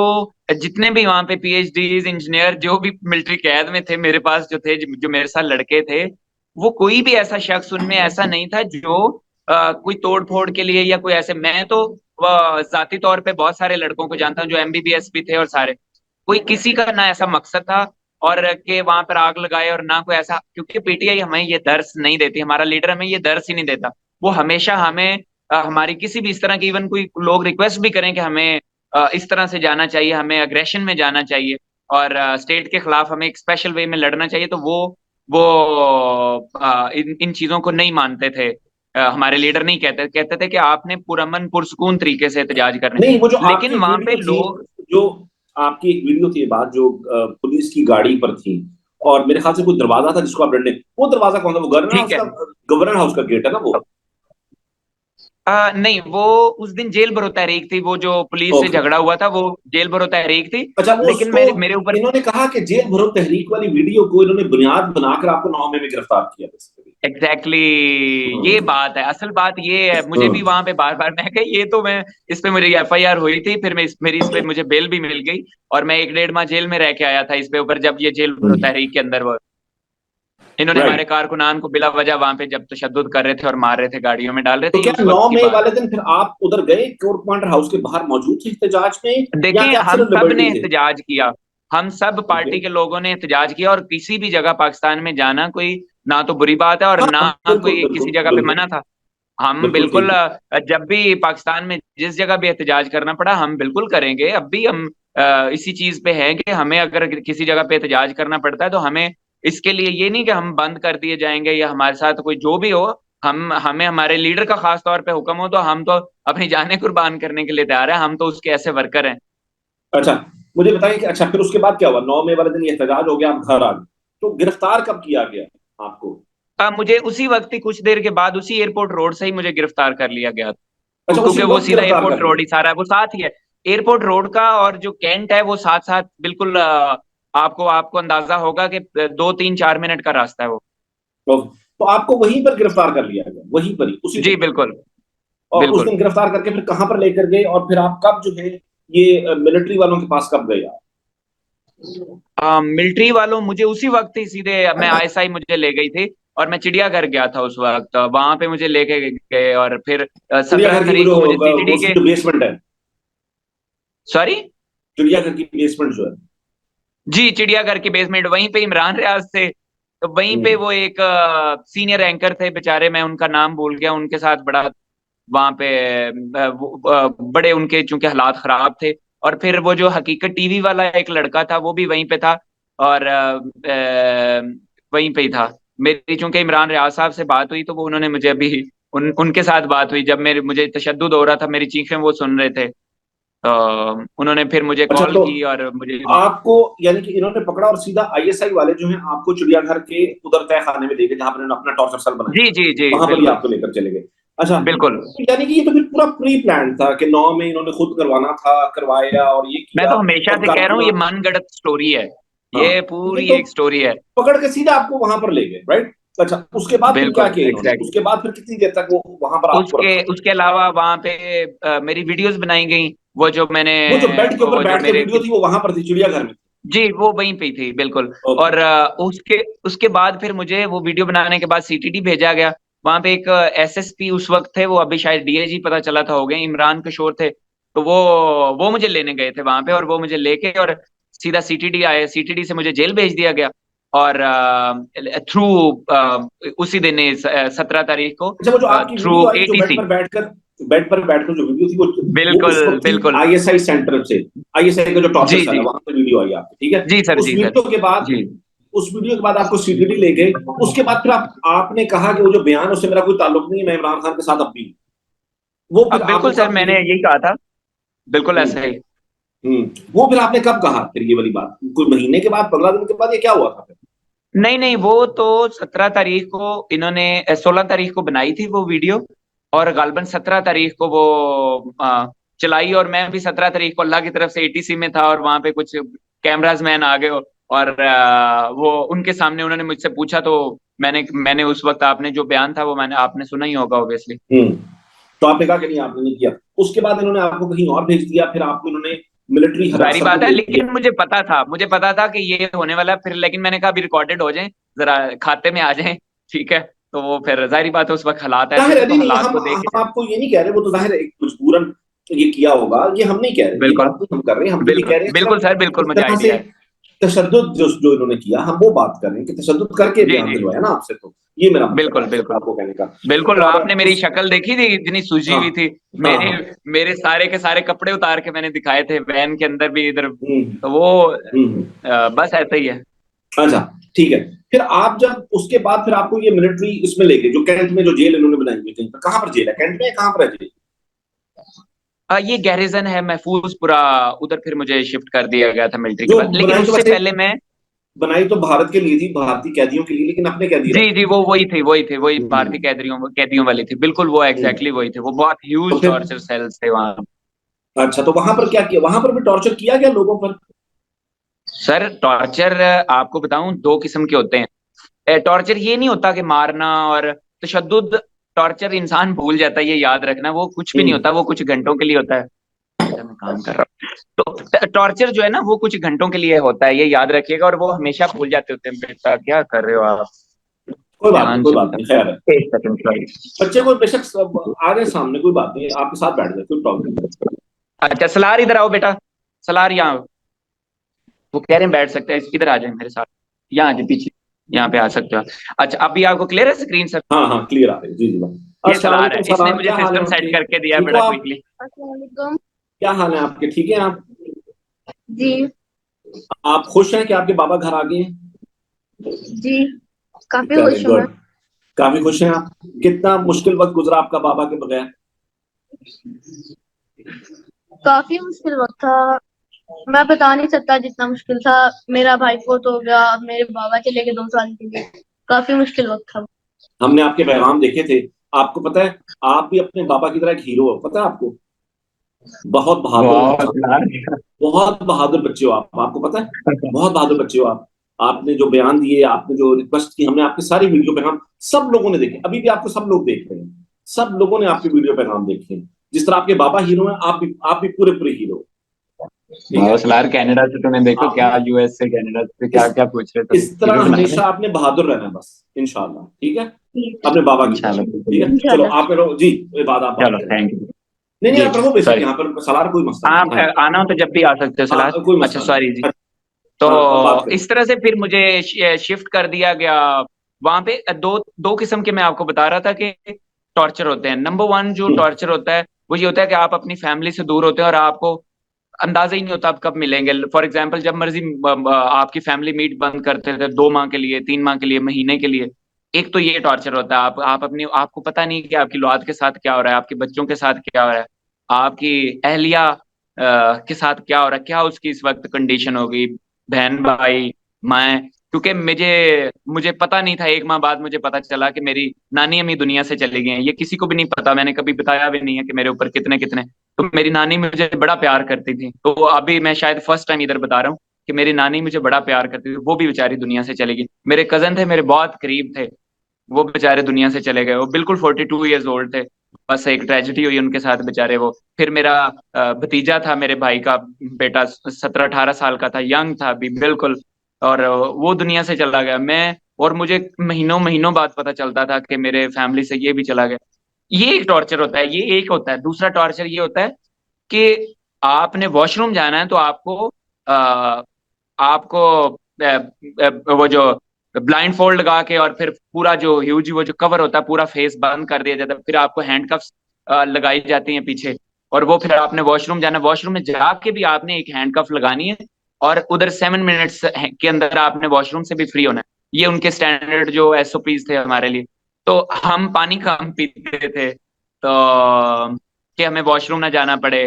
जितने भी वहां पे पीएचडीज, इंजीनियर जो भी मिलिट्री कैद में थे मेरे पास जो थे, जो मेरे साथ लड़के थे, वो कोई भी ऐसा शख्स उनमें ऐसा नहीं था जो कोई तोड़ फोड़ के लिए या कोई ऐसे। मैं तो जाती तौर पे बहुत सारे लड़कों को जानता हूँ जो एमबीबीएस भी थे, और सारे, कोई किसी का ना ऐसा मकसद था और कि वहां पर आग लगाए, और ना कोई ऐसा, क्योंकि पीटीआई हमें ये दर्स नहीं देती, हमारा लीडर हमें ये दर्स ही नहीं देता। वो हमेशा हमें हमारी किसी भी इस तरह की, इवन कोई लोग रिक्वेस्ट भी करें कि हमें इस तरह से जाना चाहिए, हमें अग्रेशन में जाना चाहिए और स्टेट के खिलाफ हमें एक स्पेशल वे में लड़ना चाहिए, तो वो इन चीजों को नहीं मानते थे। हमारे लीडर नहीं कहते कहते थे कि आपने पुरअमन पुरसुकून तरीके से एहतजाज करने। नहीं, वो जो आपकी लेकिन एक वहां पे वीडियो थी, लोग, जो आपकी एक वीडियो थी, बात जो पुलिस की गाड़ी पर थी, और मेरे ख्याल से कोई दरवाजा था जिसको आप डंडे, वो दरवाजा कौन सा? वो गवर्नर ठीक हाउस है, का, गवर्नर हाउस का गेट है ना वो? नहीं, वो उस दिन जेल भरो तहरीक थी, वो जो पुलिस से ओके। झगड़ा हुआ था वो जेल भरो तहरीक थी। अच्छा, वो लेकिन उसको मेरे मेरे ऊपर इन्होंने कहा कि जेल भरो तहरीक वाली वीडियो को इन्होंने बुनियाद बनाकर आपको 9 मई में गिरफ्तार किया बेसिकली। एग्जैक्टली ये हम्म। बात है, असल बात ये है। मुझे भी हम्म। वहां पे बार बार मैं कहा ये तो मैं, इस पे मुझे एफआईआर हुई थी, फिर मैं मेरी इस पे मुझे बेल भी मिल गई, और मैं 1 डेढ़ माह जेल में रह के आया था इस पे ऊपर, जब ये जेल भरो तहरीक के अंदर वो इन्होंने हमारे राइट। कारकुनान को बिला वजह वहां पे जब तशद्दुद कर रहे थे और मार रहे थे, गाड़ियों में डाल रहे तो थे, ये क्या उस 9 वक्त की मई बात वाले दिन फिर आप उधर गए, कोर्ट कमांडर हाउस के बाहर मौजूद थे एहतजाज में, है। या देखें, कि आप हम सिर्फ सब ने लिबर्टी थे? एहतजाज किया, हम सब ओके। पार्टी के लोगों ने एहतजाज किया, और किसी भी जगह पाकिस्तान में जाना कोई ना तो बुरी बात है और हाँ ना बिल्कुल कोई किसी बिल्कुल जगह पे बिल्कुल। मना था। हम बिल्कुल बिल्कुल ठीक है। जब भी पाकिस्तान में जिस जगह भी एहतजाज करना पड़ा हम बिल्कुल करेंगे। अब भी हम इसी चीज पे हैं कि हमें अगर किसी जगह पे एहतजाज करना पड़ता है तो हमें इसके लिए ये नहीं कि हम बंद कर दिए जाएंगे या हमारे साथ कोई जो भी हो, हम हमें हमारे लीडर का खास तौर पे हुक्म हो तो हम तो अपनी जानें कुर्बान करने के लिए तैयार हैं, हम तो उसके ऐसे वर्कर हैं। अच्छा, मुझे बताइए कि अच्छा फिर उसके बाद क्या हुआ? 9 मई वाले दिन ये एहतजाज हो गया, आप घर आ गए, तो गिरफ्तार कब किया गया आपको? मुझे उसी वक्त ही कुछ देर के बाद उसी एयरपोर्ट रोड से ही मुझे गिरफ्तार कर लिया गया था, अच्छा, उसी क्योंकि वो वक्त सीधा गिरफ्तार एयरपोर्ट कर रोड लिया? ही सारा है, वो साथ ही है। एयरपोर्ट रोड का और जो कैंट है वो साथ साथ बिल्कुल, आपको आपको अंदाजा होगा कि 2 3 4 मिनट का रास्ता है वो। तो आपको वहीं पर गिरफ्तार कर लिया गया, वहीं पर ही उसी जी दिन? बिल्कुल। और उस बिल्कुल। दिन गिरफ्तार करके फिर कहां पर लेकर गए, और फिर आप कब जो है ये मिलिट्री वालों के पास कब गए मिलिट्री वालों मुझे उसी वक्त ही सीधे, मैं आप? आईएसआई मुझे ले गई थी, और मैं चिड़ियाघर गया था उस वक्त, वहां पे मुझे लेके गए, और फिर 17 चिड़ियाघर की तारीख को मुझे वो सीटीडी उसकी के। जो बेसमेंट है, सॉरी। चिड़ियाघर की बेसमेंट जो है। जी, चिड़ियाघर के बेसमेंट, वहीं पे इमरान रियाज थे, तो वहीं पे हम्म। वो एक सीनियर एंकर थे बेचारे, मैं उनका नाम भूल गया, उनके साथ बड़ा वहां पे बड़े उनके चूंकि हालात खराब थे। और फिर वो जो हकीकत टीवी वाला एक लड़का था वो भी वहीं पे था, और वहीं पे ही था। मेरी चूंकि इमरान रियाज साहब से बात हुई तो वो उन्होंने मुझे अभी उनके साथ बात हुई, जब मेरे मुझे तशद्दुद हो रहा था, मेरी चीखें वो सुन रहे थे, तो उन्होंने फिर मुझे अच्छा, कॉल तो की और मुझे। आपको यानी कि इन्होंने पकड़ा और सीधा आईएसआई वाले जो हैं आपको चिड़ियाघर के उधर तय खाने में ले गए, जहां पर इन्होंने अपना टॉर्चर सेल बनाया, जी जी जी वहां पर ही बिल्कुल। आपको लेकर चले गए? अच्छा, बिल्कुल। यानी कि ये तो फिर पूरा प्री प्लान था कि 9 में इन्होंने खुद करवाना था, करवाया और ये मैं किया। तो हमेशा और से कह रहा हूँ ये कारकुना, मनगढ़ंत स्टोरी है, हाँ, ये ये पूरी तो एक स्टोरी है। पकड़ के सीधा आपको वहां पर ले गए, राइट? अच्छा, उसके बाद फिर क्या बिल्कुल किया इन्होंने? एग्जैक्ट। उसके बाद फिर कितनी देर तक वो वहां पर आपको उसके रखा? उसके अलावा वहां पे मेरी वीडियोस बनाई गई, वो जो मैंने, वो जो बेड के ऊपर वो जो बैठ के मेरे, वीडियो थी वो वहां पर थी, चिड़ियाघर में? जी वो वहीं पे ही थी बिल्कुल। ओके। और उसके उसके बाद फिर मुझे वो वीडियो बनाने के बाद सीटीडी भेजा गया। वहां पे एक एसएसपी उस वक्त थे, वो अभी शायद डीआईजी पता चला था हो गए, इमरान किशोर थे, तो वो मुझे लेने गए थे वहां पे, और वो मुझे लेके और सीधा सीटीडी आए, सीटीडी से मुझे जेल भेज दिया गया। और थ्रू उसी दिन 17 तारीख को अच्छा, वो जो आपकी थ्रू वीडियो आई जो एटीसी। बेड पर बैठकर जो वीडियो थी वो बिल्कुल उस वक्त थी बिल्कुल। आईएसआई सेंटर से, आईएसआई का जो टॉर्चर जी सेल जी है वहां से वीडियो आई आपकी, ठीक है? जी सर, उस जी सर। वीडियो के बाद, जी। उस वीडियो के बाद आपको सीटीडी ले गए। उसके बाद फिर आपने कहा कि वो जो बयान है उससे मेरा कोई ताल्लुक नहीं है, मैं इमरान खान के साथ अब भी हूं। वो फिर अब आपको बिल्कुल सर, कब मैंने ये? यही कहा था, बिल्कुल हम्म। ऐसा ही। वो फिर आपने कब कहा फिर ये वाली बात? कोई महीने के बाद, 15 दिन के बाद, ये क्या हुआ था फिर? नहीं नहीं, वो तो 17 तारीख को इन्होंने, 16 तारीख को बनाई थी वो वीडियो, और गालबन 17 तारीख को वो चलाई, और मैं भी 17 तारीख को अल्लाह की तरफ से एटीसी में था, और वहां पे कुछ कैमराज मैन आ गए, और वो उनके सामने उन्होंने मुझसे पूछा, तो मैंने मैंने उस वक्त आपने जो बयान था वो मैंने आपने सुना ही होगा ऑब्वियसली। हम्म। तो आपने कहा कि नहीं, आपने नहीं किया। उसके बाद इन्होंने आपको कहीं और भेज दिया, फिर आपको इन्होंने मिलिट्री जारी हिरासत में बात है, दे दिया? लेकिन मुझे पता था कि ये होने वाला है फिर, लेकिन मैंने कहा अभी रिकॉर्डेड हो जाए, जरा खाते में आ जाए, ठीक है। तो वो फिर जाहिर बात है उस वक्त हालात ऐसे जाहिर थे, है, तो नहीं नहीं, हालात हम को देख के हम आपको ये नहीं कह रहे, वो तो जाहिर है एक मजबूरन ये किया होगा, ये हम नहीं कह रहे, ये बिल्कुल बात नहीं हम कर रहे हैं। हम तो ये बिल्कुल कह रहे हैं बिल्कुल सिर्फ सर, बिल्कुल इस मुझे तरह से आइडिया है। तशद्दुद जो जो इन्होंने किया, हम वो बात कर रहे हैं कि तशद्दुद करके जी बयान जी दिलवाया ना आपसे, तो ये मेरा मतलब बिल्कुल है सिर्फ बिल्कुल आपको कहने का। बिल्कुल। और आपने मेरी उस, शक्ल देखी थी, इतनी सूजी हाँ हुई थी। हाँ मेरे हाँ। मेरे सारे के सारे कपड़े उतार के मैंने दिखाए थे वैन के अंदर भी इधर, हम्म। तो वो हम्म। बस ऐसा ही है। अच्छा, ठीक है। फिर आप जब उसके बाद फिर आपको ये मिलिट्री इसमें लेके जो कैंट में जो जेल इन्होंने बनाई हुई, कहीं पर, कहाँ पर जेल है कैंट में, कहाँ पर है जेल? ये गैरिजन है महफूजपुरा, उधर फिर मुझे शिफ्ट कर दिया गया था मिलिट्री के जो बाद, लेकिन बनाई तो उससे वैसे पहले मैं, बनाई तो भारत के लिए थी, भारतीय कैदियों के लिए, लेकिन अपने कैदी जी रहते जी, थे। वही भारतीय हम्म, कैदियों कैदियों वाली थी, बिल्कुल वो हम्म। एग्जैक्टली वही थे, वो बहुत तो ह्यूज फिर टॉर्चर सेल्स थे वहां। अच्छा, तो वहां पर क्या किया, वहां पर भी टॉर्चर किया गया लोगों पर? सर टॉर्चर आपको बताऊं दो किस्म के होते हैं। टॉर्चर ये नहीं होता कि मारना और तशद्दुद, टॉर्चर इंसान भूल जाता है, ये याद रखना, वो कुछ भी नहीं हम्म। होता, वो कुछ घंटों के लिए होता है। अच्छा, मैं काम कर रहा हूँ। तो टॉर्चर जो है ना वो कुछ घंटों के लिए होता है, ये याद रखिएगा, और वो हमेशा भूल जाते होते हैं। बेटा क्या कर रहे हो आप, कोई बात नहीं, ध्यान कोई से बात बेटा। नहीं, खैर है। एक सेकंड सॉरी। बच्चे को बेशक आ रहे सामने, कोई बात नहीं, आपके साथ बैठ जाए, कोई प्रॉब्लम नहीं। अच्छा सलार इधर आओ बेटा, सलार यहाँ आओ। वो कह रहे हैं बैठ सकते हैं, इधर आ जाए मेरे साथ, यहाँ आ जाए पीछे, यहाँ पे आ सकते हो। अच्छा अभी आपको क्लियर है स्क्रीन सर? हाँ हाँ, क्लियर आ रही है, जी जी बात। ये अस्सलाम सलार है, वालेकुम इसने सरार, मुझे क्या हाल है सिस्टम सेट आपके? करके दिया ठीक हो बड़ा आप? क्विकली। अस्सलामुअलैकुम। क्या हाल है आपके, ठीक है आप? जी। आप खुश हैं कि आपके बाबा घर आ गए हैं? जी, काफी वेरी खुश हूँ मैं। गुड। काफी खुश हैं आप? कितना मुश्किल वक्त गुजरा आपका बाबा के बगैर? काफी मुश्किल वक्त था, मैं बता नहीं सकता जितना मुश्किल था। मेरा भाई फोत हो गया, अब मेरे बाबा चले गए 2 साल के लिए। काफी मुश्किल वक्त था। हमने आपके पैगाम देखे थे। आपको पता है, आप भी अपने बाबा की तरह एक हीरो हो, पता है आपको? बहुत बहादुर वाह इंसान, सलार। बहुत बहादुर बच्चे हो आप, आपको पता है? बहुत बहादुर बच्चे हो आप। आपने जो बयान दिए, आपने जो रिक्वेस्ट की, हमने आपके सारी वीडियो पैगाम सब लोगों ने देखे, अभी भी आपको सब लोग देख रहे हैं, सब लोगों ने आपके वीडियो पैगाम देखे हैं। जिस तरह आपके बाबा हीरो हैं, आप भी पूरे पूरे हीरो हो, ठीक वाह है? सलार, कनाडा से तुम्हें देखो क्या, आपने यूएस से कनाडा से क्या इस क्या पूछ रहे थे, इस तरह हीरो बना रहे हमेशा आपने बहादुर रहना है, बस इंशाल्लाह, ठीक है? ठीक। अपने बाबा की तरह, इंशाल्लाह ठीक बिल्कुल। है? चलो इंशाल्लाह। आप करो जी, ये बात आप बात चलो करें। Thank you. नहीं नहीं, जी आप रहो बेशक सॉरी। यहाँ पर, सलार कोई मसला हाँ नहीं, हाँ। आना हो तो जब भी आ सकते हो सलार। हाँ, कोई अच्छा मसला नहीं। सॉरी जी। अच्छा, तो हाँ, अब बात करें। इस तरह से फिर मुझे शिफ्ट कर दिया गया वहां पे। दो दो किस्म के मैं आपको बता रहा था कि टॉर्चर होते हैं। नंबर वन जो हम्म, टॉर्चर होता है वो ये होता है कि आप अपनी फैमिली से दूर होते हैं और आपको अंदाजा ही नहीं होता आप कब मिलेंगे। फॉर एग्जाम्पल जब मर्जी आपकी फैमिली मीट बंद करते थे, 2 माह के लिए, 3 माह के लिए, महीने के लिए। एक तो ये टॉर्चर होता है, आप अपनी, आपको पता नहीं कि आपकी औलाद के साथ क्या हो रहा है, आपके बच्चों के साथ क्या हो रहा है, आपकी अहलिया के साथ क्या हो रहा है, क्या उसकी इस वक्त कंडीशन होगी, बहन भाई मैं। क्योंकि मुझे मुझे पता नहीं था, 1 माह बाद मुझे पता चला कि मेरी नानी अम्मी दुनिया से चली गई हैं। ये किसी को भी नहीं पता, मैंने कभी बताया भी नहीं है कि मेरे ऊपर कितने कितने। तो मेरी नानी मुझे बड़ा प्यार करती थी, तो अभी मैं शायद फर्स्ट टाइम इधर बता रहा हूँ कि मेरी नानी मुझे बड़ा प्यार करती थी, वो भी बेचारी दुनिया से चली गई। मेरे कजन थे, मेरे बहुत करीब थे, वो बेचारे दुनिया से चले गए, वो बिल्कुल 42 ईयर्स ओल्ड थे। बस एक ट्रेजेडी हुई उनके साथ बेचारे वो। फिर मेरा भतीजा था, मेरे भाई का बेटा, 17-18 साल का था, यंग था अभी बिल्कुल, और वो दुनिया से चला गया। मैं, और मुझे महीनों महीनों बाद पता चलता था कि मेरे फैमिली से ये भी चला गया। ये एक टॉर्चर होता है, ये एक होता है। दूसरा टॉर्चर ये होता है कि आपने वॉशरूम जाना है तो आ, आपको वो जो ब्लाइंड फोल्ड लगा के, और फिर पूरा जो ह्यूज वो जो कवर होता है पूरा फेस बंद कर दिया जाता है, फिर आपको हैंडकफ्स लगाई जाती हैं पीछे, और वो फिर आपने वॉशरूम जाना, वॉशरूम में जाके भी आपने एक हैंडकफ लगानी है, और उधर 7 मिनट्स के अंदर आपने वॉशरूम से भी फ्री होना है। ये उनके स्टैंडर्ड जो एसओपीज थे हमारे लिए। तो हम पानी कम पीते थे, तो कि हमें वॉशरूम ना जाना पड़े,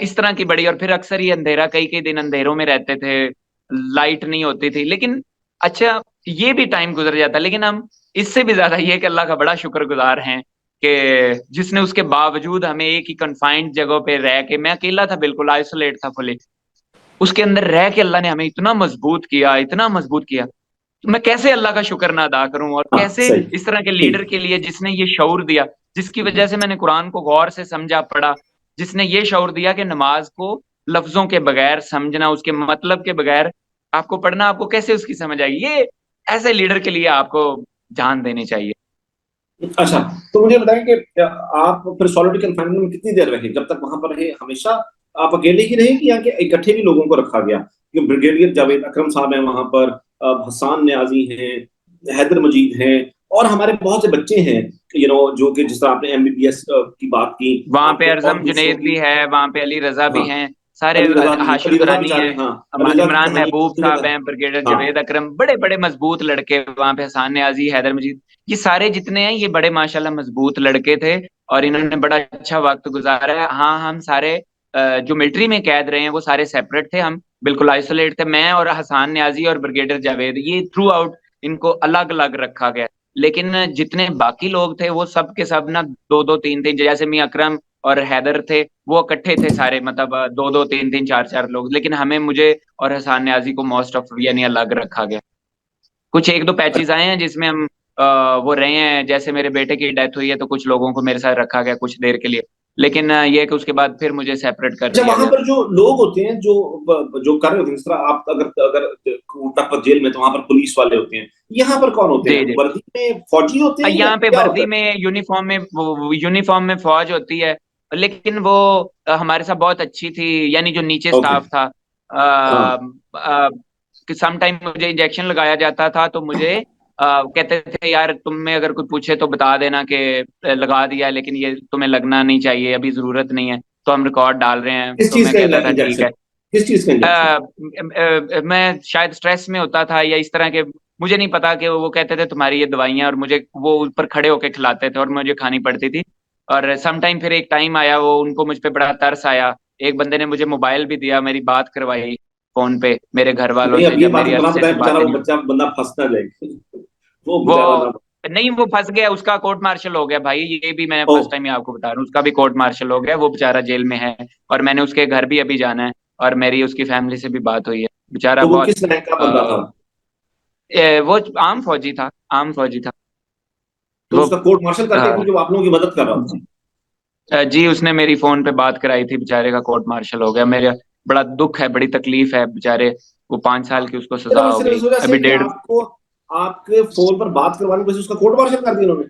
इस तरह की बड़ी। और फिर अक्सर ये अंधेरा, कई कई दिन अंधेरों में रहते थे, लाइट नहीं होती थी। लेकिन अच्छा, ये भी टाइम गुजर जाता, लेकिन हम इससे भी ज्यादा ये कि अल्लाह का बड़ा शुक्रगुजार हैं कि जिसने उसके बावजूद हमें एक ही कंफाइंड जगह पे रह के, मैं अकेला था, बिल्कुल आइसोलेट था फुली, उसके अंदर रह के अल्लाह ने हमें इतना मजबूत किया, इतना मजबूत किया। तो मैं कैसे अल्लाह का शुक्र ना अदा करूं, और हाँ कैसे सही, इस तरह के लीडर ठीक। के लिए जिसने ये शऊर दिया, जिसकी वजह से मैंने कुरान को गौर से समझा पढ़ा, जिसने ये शऊर दिया कि नमाज को लफ्जों के बगैर समझना, उसके मतलब के बगैर आपको पढ़ना, आपको कैसे उसकी समझ आएगी। ये ऐसे लीडर के लिए आपको जान देनी चाहिए। अच्छा, तो मुझे बताएं कि आप फिर सॉलिटरी कन्फाइनमेंट में कितनी देर रहे, जब तक वहां पर रहे? हमेशा आप अकेले ही रहे कि यहाँ के इकट्ठे भी लोगों को रखा गया? कि ब्रिगेडियर जावेद अकरम साहब हैं वहां पर, हसान न्याजी हैं, हैदर मजीद हैं, और हमारे बहुत से बच्चे हैं, जो कि जिस तरह आपने एमबीबीएस की बात की, वहां पे आपने और अरजम दूसरों जुनेद की। भी है, वहां पे अली रजा भी हाँ, हैं, सारे अली रजा भी हैं, हाशिम अली रजा दुरानी है, बेचारे, हाँ, अली रजा की इमरान कहानी महबूब मुझे साहब हैं, ब्रिगेडियर हाँ। जवेद अकरम, बड़े बड़े मजबूत लड़के वहां पे, हसान न्याजी, हैदर मजीद, ये सारे जितने हैं ये बड़े माशाल्लाह मजबूत लड़के थे, और इन्होंने बड़ा अच्छा वक्त गुजारा है। हाँ हम सारे जो मिलिट्री में कैद रहे हैं वो सारे सेपरेट थे, हम बिल्कुल आइसोलेट थे। मैं और हसान न्याजी और ब्रिगेडियर जावेद, ये थ्रू आउट इनको अलग अलग रखा गया। लेकिन जितने बाकी लोग थे वो सब के सब ना दो दो तीन तीन, जैसे मियां अकरम और हैदर थे वो इकट्ठे थे सारे, मतलब दो दो तीन तीन चार चार लोग। लेकिन हमें, मुझे और हसान न्याजी को मोस्ट ऑफ यानी अलग रखा गया। कुछ एक दो पैचेस आए हैं जिसमें हम वो रहे हैं, जैसे मेरे बेटे की डेथ हुई है तो कुछ लोगों को मेरे साथ रखा गया कुछ देर के लिए। लेकिन ये है कि उसके बाद फिर मुझे सेपरेट कर अच्छा, दिया वहां गया। पर जो लोग होते हैं जो जो कर रहे होते हैं, जिस तरह आप अगर अगर तक जेल में तो वहां पर पुलिस वाले होते हैं, यहाँ पर कौन होते हैं? जी जी। वर्दी में फौजी होते हैं या यहाँ पे क्या होता वर्दी है? में, यूनिफॉर्म में फौज होती है। लेकिन वो हमारे साथ बहुत अच्छी थी, यानी जो नीचे ओके। स्टाफ था। हाँ। कि सम टाइम मुझे इंजेक्शन लगाया जाता था तो मुझे कहते थे यार तुम में अगर कोई पूछे तो बता देना कि लगा दिया है, लेकिन ये तुम्हें लगना नहीं चाहिए, अभी जरूरत नहीं है, तो हम रिकॉर्ड डाल रहे हैं। किस तो चीज मैं का कहता था ठीक इंजेक्शन? है। किस चीज का इंजेक्शन? मैं शायद स्ट्रेस में होता था या इस तरह के, मुझे नहीं पता कि वो कहते थे तुम्हारी ये दवाइयां, और मुझे वो ऊपर खड़े होके खिलाते थे और मुझे खानी पड़ती थी। और सम टाइम फिर एक टाइम आया, वो उनको मुझ पे बड़ा तरस आया। एक बंदे ने मुझे मोबाइल भी दिया, मेरी बात करवाई फोन पे मेरे घर वालों नहीं, से, अब ये जब बात मेरी ना अरसे बताए, से बेचारा बातें वो नहीं। बच्चा बंदा फंस ना जाए। वो वो बेचारा ना। नहीं, वो फंस गया, उसका कोर्ट मार्शल हो गया भाई, ये भी मैं ओ। फर्स्ट टाइम ही आपको बता रहा हूँ, उसका भी कोर्ट मार्शल हो गया, वो बेचारा जेल में है। और मैंने उसके घर भी अभी जाना है, और मेरी उसकी फैमिली से भी बात हुई है। बेचारा तो वो बहुत किस रैंक का बंदा था? वो आम फौजी था, आम फौजी था तो वो। उसका कोर्ट मार्शल अ, करके क्योंकि वो आप लोगों की मदद कर रहा था। जी जी, उसने मेरी फोन पे बात कराई थी, बेचारे का कोर्ट मार्शल हो गया। मेरा बड़ा दुख है, बड़ी तकलीफ है बेचारे। वो 5 साल की उसको सजा सिर्फ और हो सिर्फ गई, इस वजह से अभी कि 1.5। आपको आपके फोन पर बात करवाने की वजह से उसका कोर्ट मार्शल कर दिया उन्होंने?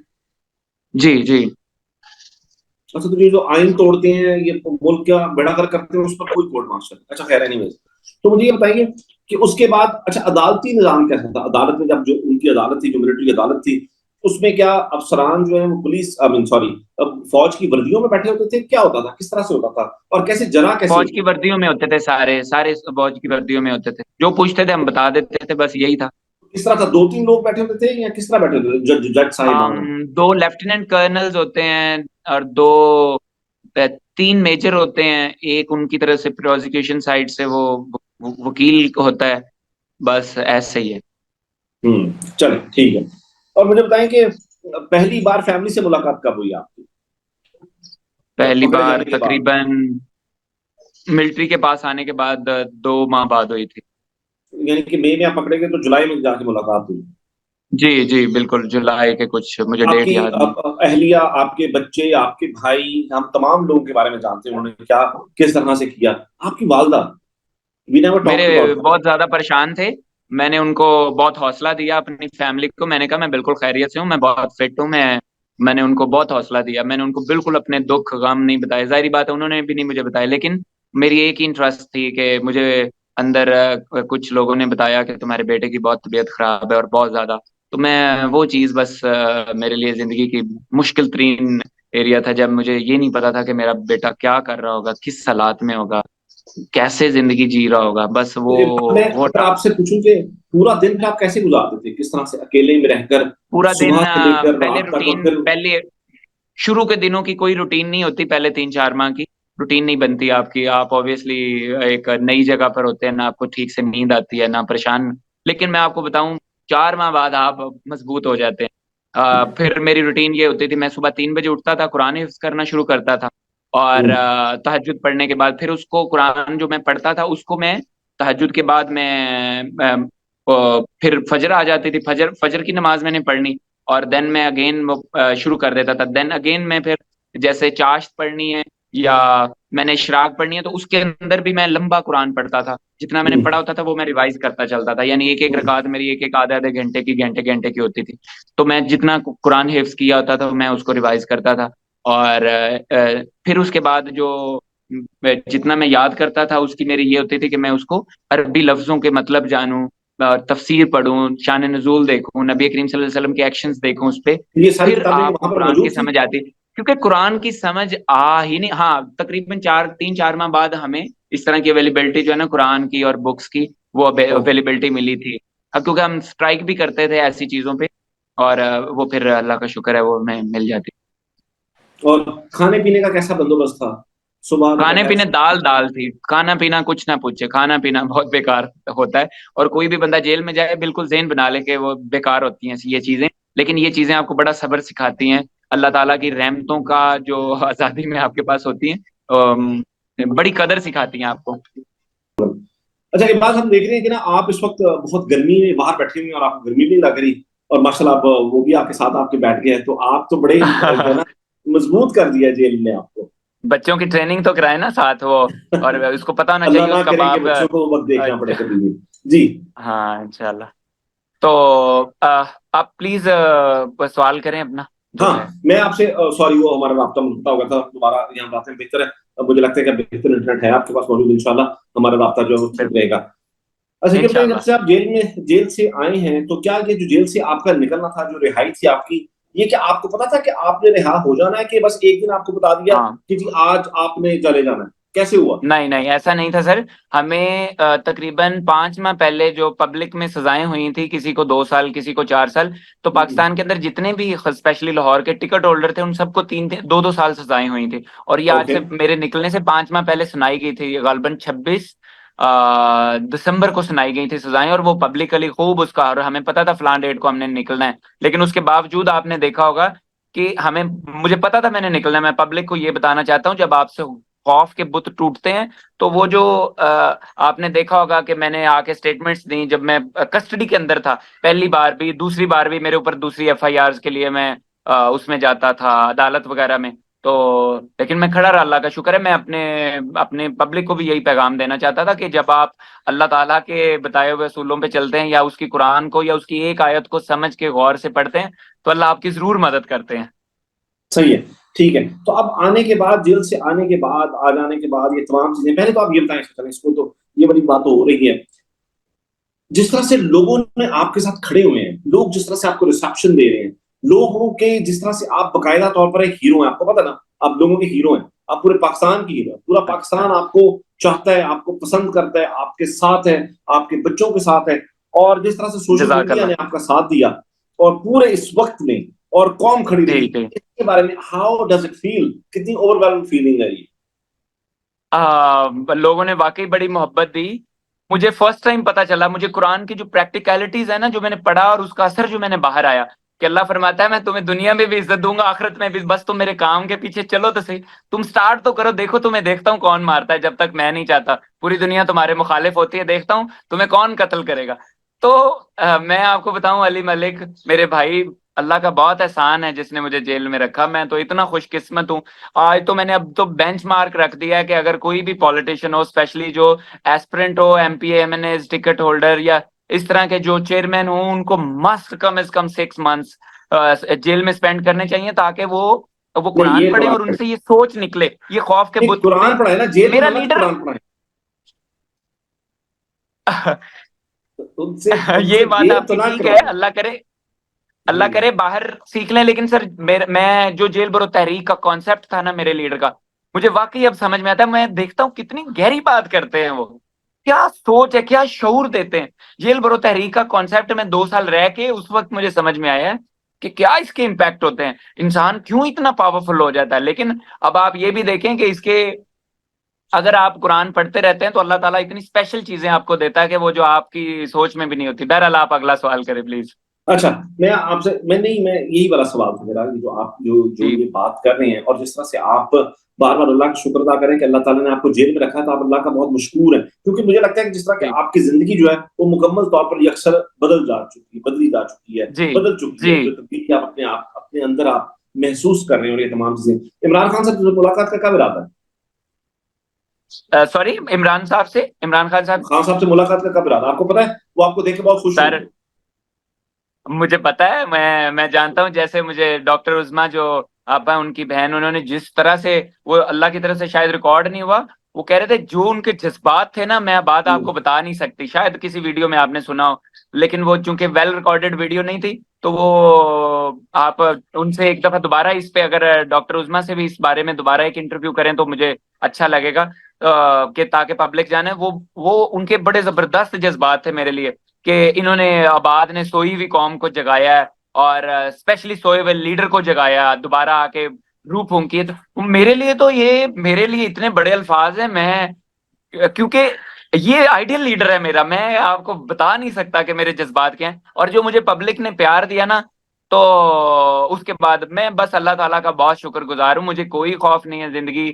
जी जी। अच्छा, तो ये जो आइन तोड़ते हैं, ये मुल्क का बेड़ा कर करते हैं, उस पर कोई कोर्ट मार्शल? अच्छा, खैर एनीवेज। तो मुझे ये बताइए कि उसके बाद अच्छा अदालती निजाम कैसा था? अदालत में जब जो उनकी अदालत थी, जो मिलिट्री अदालत थी, उसमें क्या अफसरान जो है वो पुलिस, आई मीन सॉरी, फौज की वर्दियों में बैठे होते थे? क्या होता था, किस तरह से होता था, और कैसे जरा कैसे फौज की होती थी? वर्दियों में होते थे, सारे सारे फौज की वर्दियों में होते थे, जो पूछते थे हम बता देते थे, बस यही था। किस तरह था? दो तीन लोग बैठे होते थे या किस तरह बैठे होते थे? जज जज साहिबान? दो लेफ्टिनेंट कर्नल्स होते हैं और दो 3 मेजर होते हैं, एक उनकी तरफ से प्रोसिक्यूशन साइड से वो वकील होता है, बस ऐसे ही है। चले ठीक है। और मुझे बताएं कि पहली बार फैमिली से मुलाकात कब हुई आपकी, जब पहली पकड़े बार जाने के बाद? तकरीबन मिलिट्री के पास आने के बाद 2 माह बाद हुई थी। यानी कि मई में आप पकड़े गए तो जुलाई में जाके मुलाकात हुई? जी जी बिल्कुल, जुलाई के कुछ, मुझे डेट आपकी याद नहीं। अहलिया, आपके बच्चे, आपके भाई, हम तमाम लोगों के बारे में जानते हैं उन्होंने क्या किस तरह से किया। आपकी वालदा, वी नेवर मेरे टॉक्ड अबाउट। बहुत ज्यादा परेशान थे, मैंने उनको बहुत हौसला दिया, अपनी फैमिली को मैंने कहा मैं बिल्कुल खैरियत से हूँ, मैं बहुत फिट हूँ। मैंने उनको बहुत हौसला दिया, मैंने उनको बिल्कुल अपने दुख गम नहीं बताए, जाहिर बात है उन्होंने भी नहीं मुझे बताया। लेकिन मेरी एक ही इंटरेस्ट थी कि मुझे अंदर कुछ लोगों ने बताया कि तुम्हारे बेटे की बहुत तबीयत खराब है और बहुत ज्यादा। तो मैं वो चीज बस मेरे लिए जिंदगी की मुश्किल तरीन एरिया था, जब मुझे ये नहीं पता था कि मेरा बेटा क्या कर रहा होगा, किस हालात में होगा, कैसे जिंदगी जी रहा होगा, बस वो मैं वो अगर टास्क। आपसे पूछूं कि पूरा दिन फिर आप कैसे गुजारते थे, किस तरह से अकेले में रहकर पूरा दिन सुबह से लेकर पहले रात तक, और रूटीन, फिर? पहले शुरू के दिनों की कोई रूटीन नहीं होती, पहले 3-4 माह की रूटीन नहीं बनती आपकी। आप ऑब्वियसली एक नई जगह पर होते हैं ना, आपको ठीक से नींद आती है ना परेशान। लेकिन मैं आपको बताऊं, 4 माह बाद आप मजबूत हो जाते हैं। फिर मेरी रूटीन ये होती थी, मैं सुबह 3 बजे उठता था, कुरान हिफ्ज करना शुरू करता था। और हम्म, तहज्जुद पढ़ने के बाद फिर उसको, कुरान जो मैं पढ़ता था उसको मैं तहज्जुद के बाद मैं फिर फजर आ जाती थी, फजर फजर की नमाज मैंने पढ़नी। और देन मैं अगेन शुरू कर देता था, देन अगेन मैं फिर जैसे चाश्त पढ़नी है या मैंने इशराक पढ़नी है, तो उसके अंदर भी मैं लंबा कुरान पढ़ता था। जितना मैंने हम्म, पढ़ा होता था वो मैं रिवाइज करता चलता था, यानी एक एक हम्म। रकात मेरी एक एक आधे आधे घंटे की, घंटे घंटे की होती थी। तो मैं जितना कुरान हिफ्ज किया होता था मैं उसको रिवाइज करता था। और फिर उसके बाद जो जितना मैं याद करता था उसकी मेरी ये होती थी कि मैं उसको अरबी लफ्जों के मतलब जानूं, तफसीर पढूं, शान नजूल देखूं, नबी करीम सल्लल्लाहु अलैहि वसल्लम के एक्शंस देखूं उस पे, ये सारी फिर किताबें आपको वहां पर कुरान की मौजूद थी? समझ आती। क्योंकि कुरान की समझ आ ही नहीं, हाँ तकरीबन 3-4 माह बाद हमें इस तरह की अवेलेबिलिटी जो है ना कुरान की और बुक्स की, वो ओके। अवेलेबिलिटी मिली थी। क्योंकि हम स्ट्राइक भी करते थे ऐसी चीजों पे, और वो फिर अल्लाह का शुक्र है वो हमें मिल जाती। और खाने पीने का कैसा बंदोबस्त था? सुबह खाने दोपहर पीने दाल दाल थी, खाना पीना कुछ ना पूछे, खाना पीना बहुत बेकार होता है। और कोई भी बंदा जेल में जाए बिल्कुल ज़हन बना ले कि वो बेकार होती हैं ये चीजें, लेकिन ये चीजें आपको बड़ा सब्र सिखाती हैं। अल्लाह ताला की रहमतों का जो आजादी में आपके पास होती है, बड़ी कदर सिखाती हैं आपको। अच्छा, एक बात हम देख रहे हैं कि ना आप इस वक्त बहुत गर्मी में बाहर बैठे हुए हैं और आपको गर्मी भी नहीं लग रही, और माशाल्लाह आप वो भी आपके साथ आपके बैठ गया है, तो आप तो बड़े जो है ना मजबूत कर दिया जेल ने आपको। बच्चों की ट्रेनिंग तो कराए ना साथ वो, और उसको पता होना अल्लाह चाहिए ना उसका करे कि बाप। बच्चों को वक्त देखना पड़े कभी भी। जी हाँ इंशाल्लाह। तो आप प्लीज सवाल करें अपना जो हाँ, है। मैं आपसे सॉरी, वो हमारा राब्ता मुकता हो गया था, दोबारा यहाँ बात में बेहतर है। अब मुझे लगता है कि बेहतर इंटरनेट है आपके पास मौजूद, इंशाल्लाह हमारा राब्ता जो है वो ठीक बिल्कुल रहेगा। अच्छा, ये बताइए, जब इंशाल्लाह। से आप जेल से आए हैं, तो क्या ये जो जेल से आपका निकलना था, जो रिहाई थी आपकी, ये क्या आपको पता था कि आपने रिहा हो जाना है, कि बस एक दिन आपको बता दिया हाँ कि जी आज आपने चले जाना है? कैसे हुआ? नहीं नहीं ऐसा नहीं था सर। हमें तकरीबन 5 माह पहले जो पब्लिक में सजाएं हुई थी, किसी को 2 साल किसी को 4 साल, तो पाकिस्तान के अंदर जितने भी स्पेशली लाहौर के टिकट होल्डर थे उन सबको 3-2 साल सजाएं हुई थी। और ये आज ओके। से मेरे निकलने से 5 माह पहले सुनाई गई थी, ये गालबन 26 दिसंबर को सुनाई गई थी सजाएं, और वो पब्लिकली खूब उसका, और हमें पता था फलान डेट को हमने निकलना है। लेकिन उसके बावजूद आपने देखा होगा कि हमें, मुझे पता था मैंने निकलना है। मैं पब्लिक को ये बताना चाहता हूँ, जब आपसे खौफ के बुत टूटते हैं, तो वो जो आपने देखा होगा कि मैंने आके स्टेटमेंट्स दी जब मैं कस्टडी के अंदर था, पहली बार भी दूसरी बार भी मेरे ऊपर दूसरी एफआईआर के लिए मैं उसमें जाता था अदालत वगैरह में। तो लेकिन मैं खड़ा रहा, अल्लाह का शुक्र है। मैं अपने अपने पब्लिक को भी यही पैगाम देना चाहता था कि जब आप अल्लाह ताला के बताए हुए असूलों पे चलते हैं, या उसकी कुरान को या उसकी एक आयत को समझ के गौर से पढ़ते हैं, तो अल्लाह आपकी जरूर मदद करते हैं। सही है, ठीक है। तो अब आने के बाद, जेल से आने के बाद, आ जाने के बाद, ये तमाम चीजें, पहले तो आप ये बताएं, चलें इसको, तो ये बड़ी बात तो हो रही है, जिस तरह से लोगों ने आपके साथ खड़े हुए हैं, लोग जिस तरह से आपको रिसेप्शन दे रहे हैं, लोगों के जिस तरह से आप बकायदा तौर पर एक हीरो हैं, आपको पता ना, आप लोगों के हीरो हैं, आप पूरे पाकिस्तान की हीरो हैं, पूरा अच्छा। पाकिस्तान आपको चाहता है, आपको पसंद करता है, आपके साथ है, आपके बच्चों के साथ है, और जिस तरह से सोशल मीडिया जजाकल्ला। ने आपका साथ दिया और पूरे इस वक्त में, और कौम खड़ी रही, ठीक है। इसके बारे में हाउ डज इट फील? कितनी ओवरवेलमिंग फीलिंग है ये? लोगों ने वाकई बड़ी मोहब्बत दी। मुझे फर्स्ट टाइम पता चला, मुझे कुरान की जो प्रैक्टिकलिटीज है ना, जो मैंने पढ़ा और उसका असर जो मैंने बाहर आया, कि अल्लाह फरमाता है मैं तुम्हें दुनिया में भी इज्जत दूंगा आखिरत में भी, बस तुम मेरे काम के पीछे चलो तो सही। तुम स्टार्ट तो करो, देखो तुम्हें देखता हूँ कौन मारता है, जब तक मैं नहीं चाहता। पूरी दुनिया तुम्हारे मुखालिफ होती है, देखता हूँ तुम्हें कौन कत्ल करेगा। तो मैं आपको बताऊं अली मलिक मेरे भाई, अल्लाह का बहुत एहसान है जिसने मुझे जेल में रखा। मैं तो इतना खुशकिस्मत हूँ। आज तो मैंने अब तो बेंच मार्क रख दिया है कि अगर कोई भी पॉलिटिशियन हो, स्पेशली जो एस्पिरेंट हो, एमपी एमएनए टिकट होल्डर या इस तरह के जो चेयरमैन हो, उनको मस्ट कम से कम 6 मंथ्स जेल में स्पेंड करने चाहिए, ताकि वो नहीं, कुरान ये तो पढ़े और बात उनसे ये सोच निकले, ये खौफ के नहीं, बुत कुरान टूटे। पढ़ाए ना, जेल में मेरा ना कि लीडर कुरान पढ़ाए, उनसे ये उनसे बात जेल तो आपकी ना ठीक है, करवाए। अल्लाह करे, जी। अल्लाह करे बाहर सीख लें। लेकिन सर मैं जो जेल भरो तहरीक का कॉन्सेप्ट था ना मेरे लीडर का, मुझे वाकई अब समझ में आता है। मैं देखता हूँ कितनी गहरी बात करते हैं वो, क्या सोच है, क्या शऊर देते हैं। जेल भरो तहरीक का कॉन्सेप्ट में 2 साल रह के उस वक्त मुझे समझ में आया है कि क्या इसके इम्पैक्ट होते हैं, इंसान क्यों इतना पावरफुल हो जाता है। लेकिन अब आप ये भी देखें कि इसके, अगर आप कुरान पढ़ते रहते हैं तो अल्लाह ताला इतनी स्पेशल चीजें आपको देता है कि वो जो आपकी सोच में भी नहीं होती। बहरहाल आप अगला सवाल करें प्लीज। अच्छा, मैं यही वाला सवाल था मेरा, ये जो आप जो जो जी ये बात कर रहे हैं, और जिस तरह से आप बार बार अल्लाह का शुक्र अदा करें कि अल्लाह ताला ने आपको जेल में रखा, तो आप अल्लाह का बहुत मशकूर है, क्योंकि मुझे लगता है कि जिस तरह की जी आपकी जिंदगी जो है वो मुकम्मल तौर पर अक्सर बदली जा चुकी है, जी बदल चुकी जी। है, जो तब्दीली आप अपने अंदर आप महसूस कर रहे हैं, और ये तमाम चीजें। इमरान खान साहब से मुलाकात का कब इरादा है? सॉरी, इमरान साहब से, इमरान खान साहब। खान साहब से मुलाकात का कब इरादा है? आपको पता है वो आपको देख के बहुत खुश सर होंगे। मुझे पता है, मैं जानता हूँ, जैसे मुझे डॉक्टर उस्मा जो आपा उनकी बहन, उन्होंने जिस तरह से, वो अल्लाह की तरफ से शायद रिकॉर्ड नहीं हुआ, वो कह रहे थे जो उनके जज्बात थे ना, मैं बात आपको बता नहीं सकती, शायद किसी वीडियो में आपने सुना हो, लेकिन वो चूंकि वेल रिकॉर्डेड वीडियो नहीं थी, तो वो आप उनसे एक दफा दोबारा इस पे, अगर डॉक्टर उस्मा से भी इस बारे में दोबारा एक इंटरव्यू करें तो मुझे अच्छा लगेगा, कि ताकि पब्लिक जाने। वो उनके बड़े जबरदस्त जज्बात थे मेरे लिए, कि इन्होंने आबाद ने सोई हुई कौम को जगाया है, और स्पेशली सोए हुए लीडर को जगाया दोबारा आके, रूह फूंकी है। तो मेरे लिए इतने बड़े अल्फाज हैं। मैं क्योंकि ये आइडियल लीडर है मेरा, मैं आपको बता नहीं सकता कि मेरे जज्बात क्या हैं। और जो मुझे पब्लिक ने प्यार दिया ना, तो उसके बाद मैं बस अल्लाह ताला का बहुत शुक्रगुजार हूँ। मुझे कोई खौफ नहीं है जिंदगी।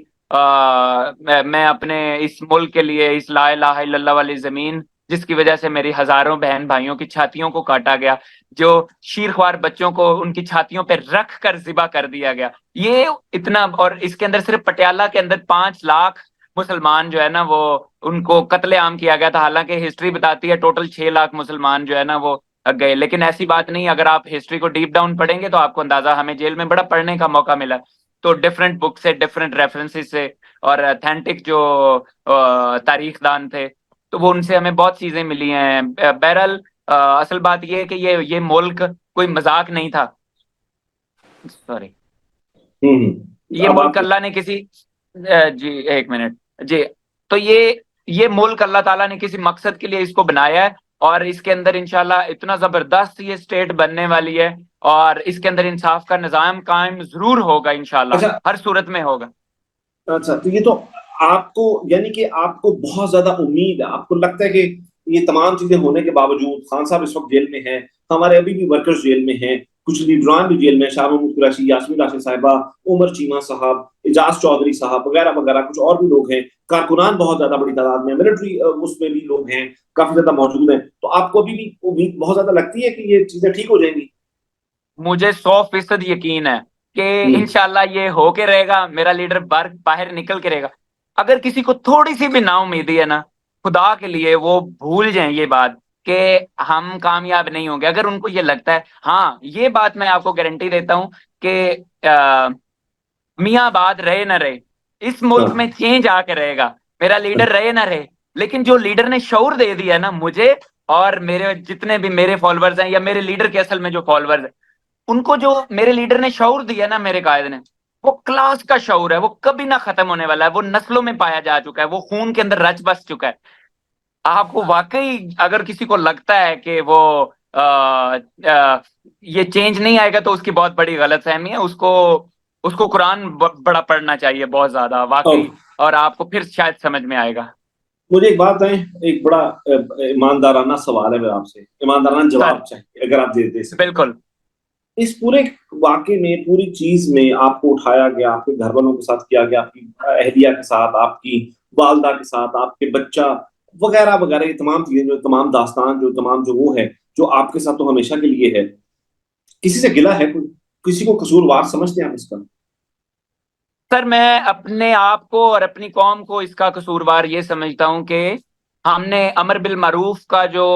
मैं अपने इस मुल्क के लिए, इस ला इलाहा इल्लल्लाह वाली जमीन जिसकी वजह से मेरी हजारों बहन भाइयों की छातियों को काटा गया, जो शीरख्वार बच्चों को उनकी छातियों पर रख कर जिबा कर दिया गया, ये इतना। और इसके अंदर सिर्फ पटियाला के अंदर 5 लाख मुसलमान जो है ना, वो उनको कत्लेआम किया गया था। हालांकि हिस्ट्री बताती है टोटल 6 लाख मुसलमान जो है ना वो गए, लेकिन ऐसी बात नहीं। अगर आप हिस्ट्री को डीप डाउन पढ़ेंगे तो आपको अंदाजा, हमें जेल में बड़ा पढ़ने का मौका मिला, तो डिफरेंट बुक से, डिफरेंट रेफरेंसेस से, और अथेंटिक जो तारीखदान थे, तो वो उनसे हमें बहुत चीजें मिली हैं। बहरहाल असल बात ये है कि ये मुल्क कोई मजाक नहीं था। सॉरी। ये अब मुल्क आप अल्लाह ने किसी जी एक मिनट जी। तो ये मुल्क अल्लाह ताला ने किसी मकसद के लिए इसको बनाया है, और इसके अंदर इंशाल्लाह इतना जबरदस्त ये स्टेट बनने वाली है, और इसके अंदर इंसाफ का निजाम कायम जरूर होगा इंशाल्लाह, अच्छा। हर सूरत में होगा। अच्छा, तो ये तो आपको, यानी कि आपको बहुत ज्यादा उम्मीद है, आपको लगता है कि ये तमाम चीजें होने के बावजूद, खान साहब इस वक्त जेल में हैं, हमारे अभी भी वर्कर्स जेल में हैं, कुछ लीडरान भी जेल में, शाह महमूद कुरैशी, यास्मीन राशिद साहिबा, उमर चीमा साहब, एजाज चौधरी साहब वगैरह वगैरह, कुछ और भी लोग हैं, कारकुनान बहुत ज्यादा बड़ी तादाद में, मिलिट्री उसमें भी लोग हैं, काफी ज्यादा मौजूद हैं। तो आपको अभी भी उम्मीद बहुत ज्यादा लगती है कि ये चीजें ठीक हो जाएंगी? मुझे 100% यकीन है कि हम्म। इंशाल्लाह ये होके रहेगा, मेरा लीडर बाहर बाहर निकल के रहेगा। अगर किसी को थोड़ी सी भी नाउम्मीदी है ना, खुदा के लिए वो भूल जाएं ये बात कि हम कामयाब नहीं होंगे। अगर उनको ये लगता है, हाँ, ये बात मैं आपको गारंटी देता हूं कि मियाँ आबाद रहे ना रहे, इस मुल्क में हाँ। चेंज आके रहेगा, मेरा लीडर रहे ना रहे। लेकिन जो लीडर ने शऊर दे दिया ना मुझे, और मेरे जितने भी मेरे फॉलोअर्स हैं, या मेरे लीडर के असल में जो फॉलोअर्स हैं, उनको जो मेरे लीडर ने शऊर दिया ना, मेरे कायद ने, वो क्लास का शऊर है, वो कभी ना खत्म होने वाला है, वो नस्लों में पाया जा चुका है, वो खून के अंदर रच बस चुका है। आपको वाकई अगर किसी को लगता है कि वो आ, आ, ये चेंज नहीं आएगा, तो उसकी बहुत बड़ी गलतफहमी है। उसको उसको कुरान बड़ा पढ़ना चाहिए, बहुत ज्यादा अब वाकई, और आपको फिर शायद समझ में आएगा। मुझे एक बात बताएं, एक बड़ा ईमानदाराना सवाल है मेरा आपसे, ईमानदाराना सर जवाब चाहिए अगर आप दे सकें। बिल्कुल। इस पूरे वाकये में, पूरी चीज में आपको उठाया गया, आपके घर वालों के साथ किया गया, आपकी अहलिया के साथ, आपकी वालदा के साथ, आपके बच्चा वगैरह वगैरह, ये तमाम चीजें, जो तमाम दास्तान, जो तमाम जो वो है, जो आपके साथ तो हमेशा के लिए है, किसी से गिला है कोई? किसी को कसूरवार समझते हैं आप इसका? सर मैं अपने आप को और अपनी कौम को इसका कसूरवार ये समझता हूं कि हमने अमर बिल मारूफ का जो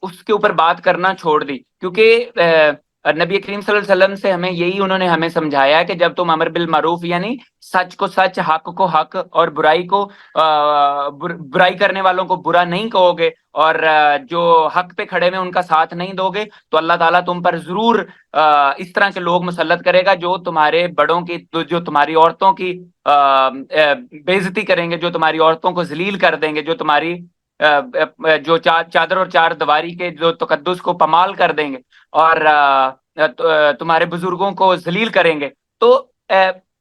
उसके ऊपर बात करना छोड़ दी। क्योंकि नबी करीम सल्लल्लाहु अलैहि वसल्लम से हमें यही उन्होंने हमें समझाया है कि जब तुम अमर बिल मारूफ, यानी सच को सच, हक को हक, और बुराई को बुराई करने वालों को बुरा नहीं कहोगे, और जो हक पे खड़े में उनका साथ नहीं दोगे, तो अल्लाह ताला तुम पर जरूर इस तरह के लोग मुसल्लत करेगा, जो तुम्हारे बड़ों की, जो तुम्हारी औरतों की बेइज्जती करेंगे, जो तुम्हारी औरतों को जलील कर देंगे, जो तुम्हारी जो चादर और चार दीवारी के जो तकद्दुस को पमाल कर देंगे, और तुम्हारे बुजुर्गों को जलील करेंगे। तो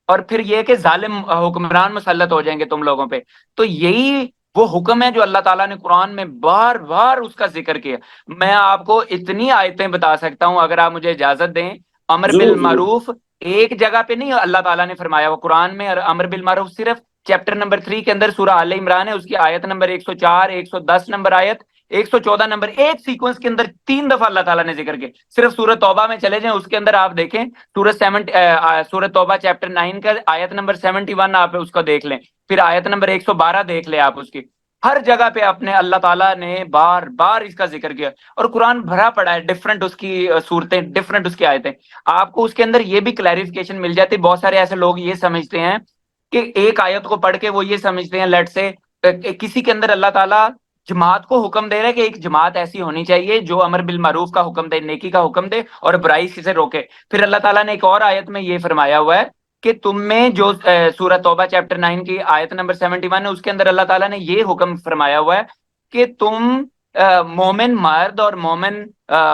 और फिर ये कि जालिम हुक्मरान मुसल्लत हो जाएंगे तुम लोगों पे। तो यही वो हुक्म है जो अल्लाह ताला ने कुरान में बार बार उसका जिक्र किया। मैं आपको इतनी आयतें बता सकता हूं, अगर आप मुझे इजाजत दें। अमर बिल जरूर जरूर। मारूफ एक जगह पे नहीं अल्लाह ताला ने फरमाया, वो कुरान में। और अमर बिल मारूफ सिर्फ चैप्टर नंबर 3 के अंदर सूरह आले इमरान है, उसकी आयत नंबर 104, 110 नंबर आयत, 114 नंबर, एक सीक्वेंस के अंदर 3 दफा अल्लाह ताला ने जिक्र किया। सिर्फ सूरह तौबा में चले जाएं, उसके अंदर आप देखें, सूरह तौबा चैप्टर 9 का आयत नंबर 71, आप उसको देख लें। फिर आयत नंबर 112 देख लें आप उसकी। हर जगह पे अपने अल्लाह ताला ने बार बार इसका जिक्र किया। और कुरान भरा पड़ा है, डिफरेंट उसकी सूरतें, डिफरेंट उसकी आयतें। आपको उसके अंदर ये भी क्लैरिफिकेशन मिल जाती है। बहुत सारे ऐसे लोग ये समझते हैं कि एक आयत को पढ़ के वो ये समझते हैं, लेट से किसी के अंदर अल्लाह ताला जमात को हुक्म दे रहा है कि एक जमात ऐसी होनी चाहिए जो अमर बिल मारूफ का हुक्म दे, नेकी का हुक्म दे, और बुराई से रोके। फिर अल्लाह ताला ने एक और आयत में ये फरमाया हुआ है कि तुम में जो सूरह तौबा चैप्टर 9 की आयत नंबर 71 है, उसके अंदर अल्लाह ताला ने ये हुक्म फरमाया हुआ है कि तुम मोमिन मर्द और मोमिन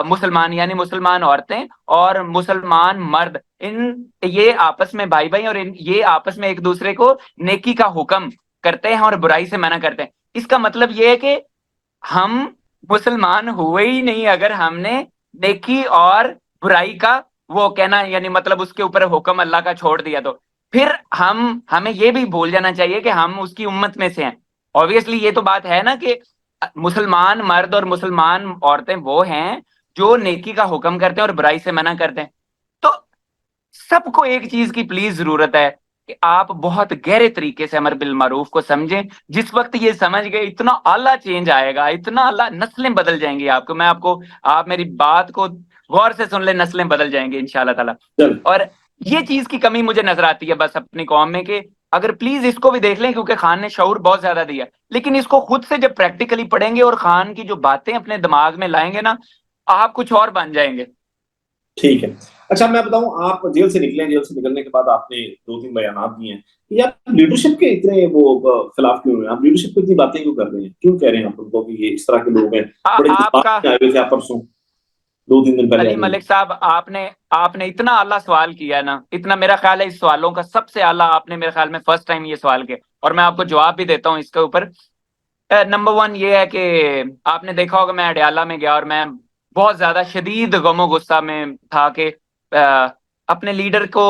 मुसलमान यानी मुसलमान औरतें और मुसलमान मर्द ये आपस में भाई भाई और ये आपस में एक दूसरे को नेकी का हुक्म करते हैं और बुराई से मना करते हैं। इसका मतलब ये है कि हम मुसलमान हुए ही नहीं अगर हमने नेकी और बुराई का वो कहना यानी मतलब उसके ऊपर हुक्म अल्लाह का छोड़ दिया तो फिर हमें ये भी भूल जाना चाहिए कि हम उसकी उम्मत में से हैं। ऑब्वियसली ये तो बात है ना कि मुसलमान मर्द और मुसलमान औरतें वो हैं जो नेकी का हुक्म करते हैं और बुराई से मना करते हैं। तो सबको एक चीज की प्लीज जरूरत है कि आप बहुत गहरे तरीके से अमर बिल मारूफ को समझें। जिस वक्त ये समझ गए इतना आला चेंज आएगा, इतना आला, नस्लें बदल जाएंगी। आपको मैं आपको आप मेरी बात को गौर से सुन ले, नस्लें बदल जाएंगी इंशाल्लाह ताला। चल और ये चीज की कमी मुझे नजर आती है बस अपनी कौम में कि अगर प्लीज इसको भी देख लें, क्योंकि खान ने शऊर बहुत ज्यादा दिया, लेकिन इसको खुद से जब प्रैक्टिकली पढ़ेंगे और खान की जो बातें अपने दिमाग में लाएंगे ना, आप कुछ और बन जाएंगे। ठीक है। अच्छा मैं बताऊं, आप जेल से निकले, जेल से निकलने के बाद आपने 2-3 बयान दिए हैं कि आप लीडरशिप के इतने वो खिलाफ क्यों हैं, आप लीडरशिप को इतनी बातें क्यों कर रहे हैं, क्यों कह रहे हैं आप उनको कि ये इस तरह के लोग हैं? बड़े जज्बात आपका में आए हुए थे आप परसों, 2-3 दिन पहले अली आए हुए मलिक साहब, आपने आपने इतना आला सवाल किया ना, इतना, मेरा ख्याल है इस सवालों का सबसे आला आपने मेरे ख्याल में फर्स्ट टाइम ये सवाल किया और मैं आपको जवाब भी देता हूँ इसके ऊपर। नंबर वन ये है कि आपने देखा होगा मैं अडयाला में गया और मैं बहुत ज्यादा शदीद गमो गुस्सा में था कि अपने लीडर को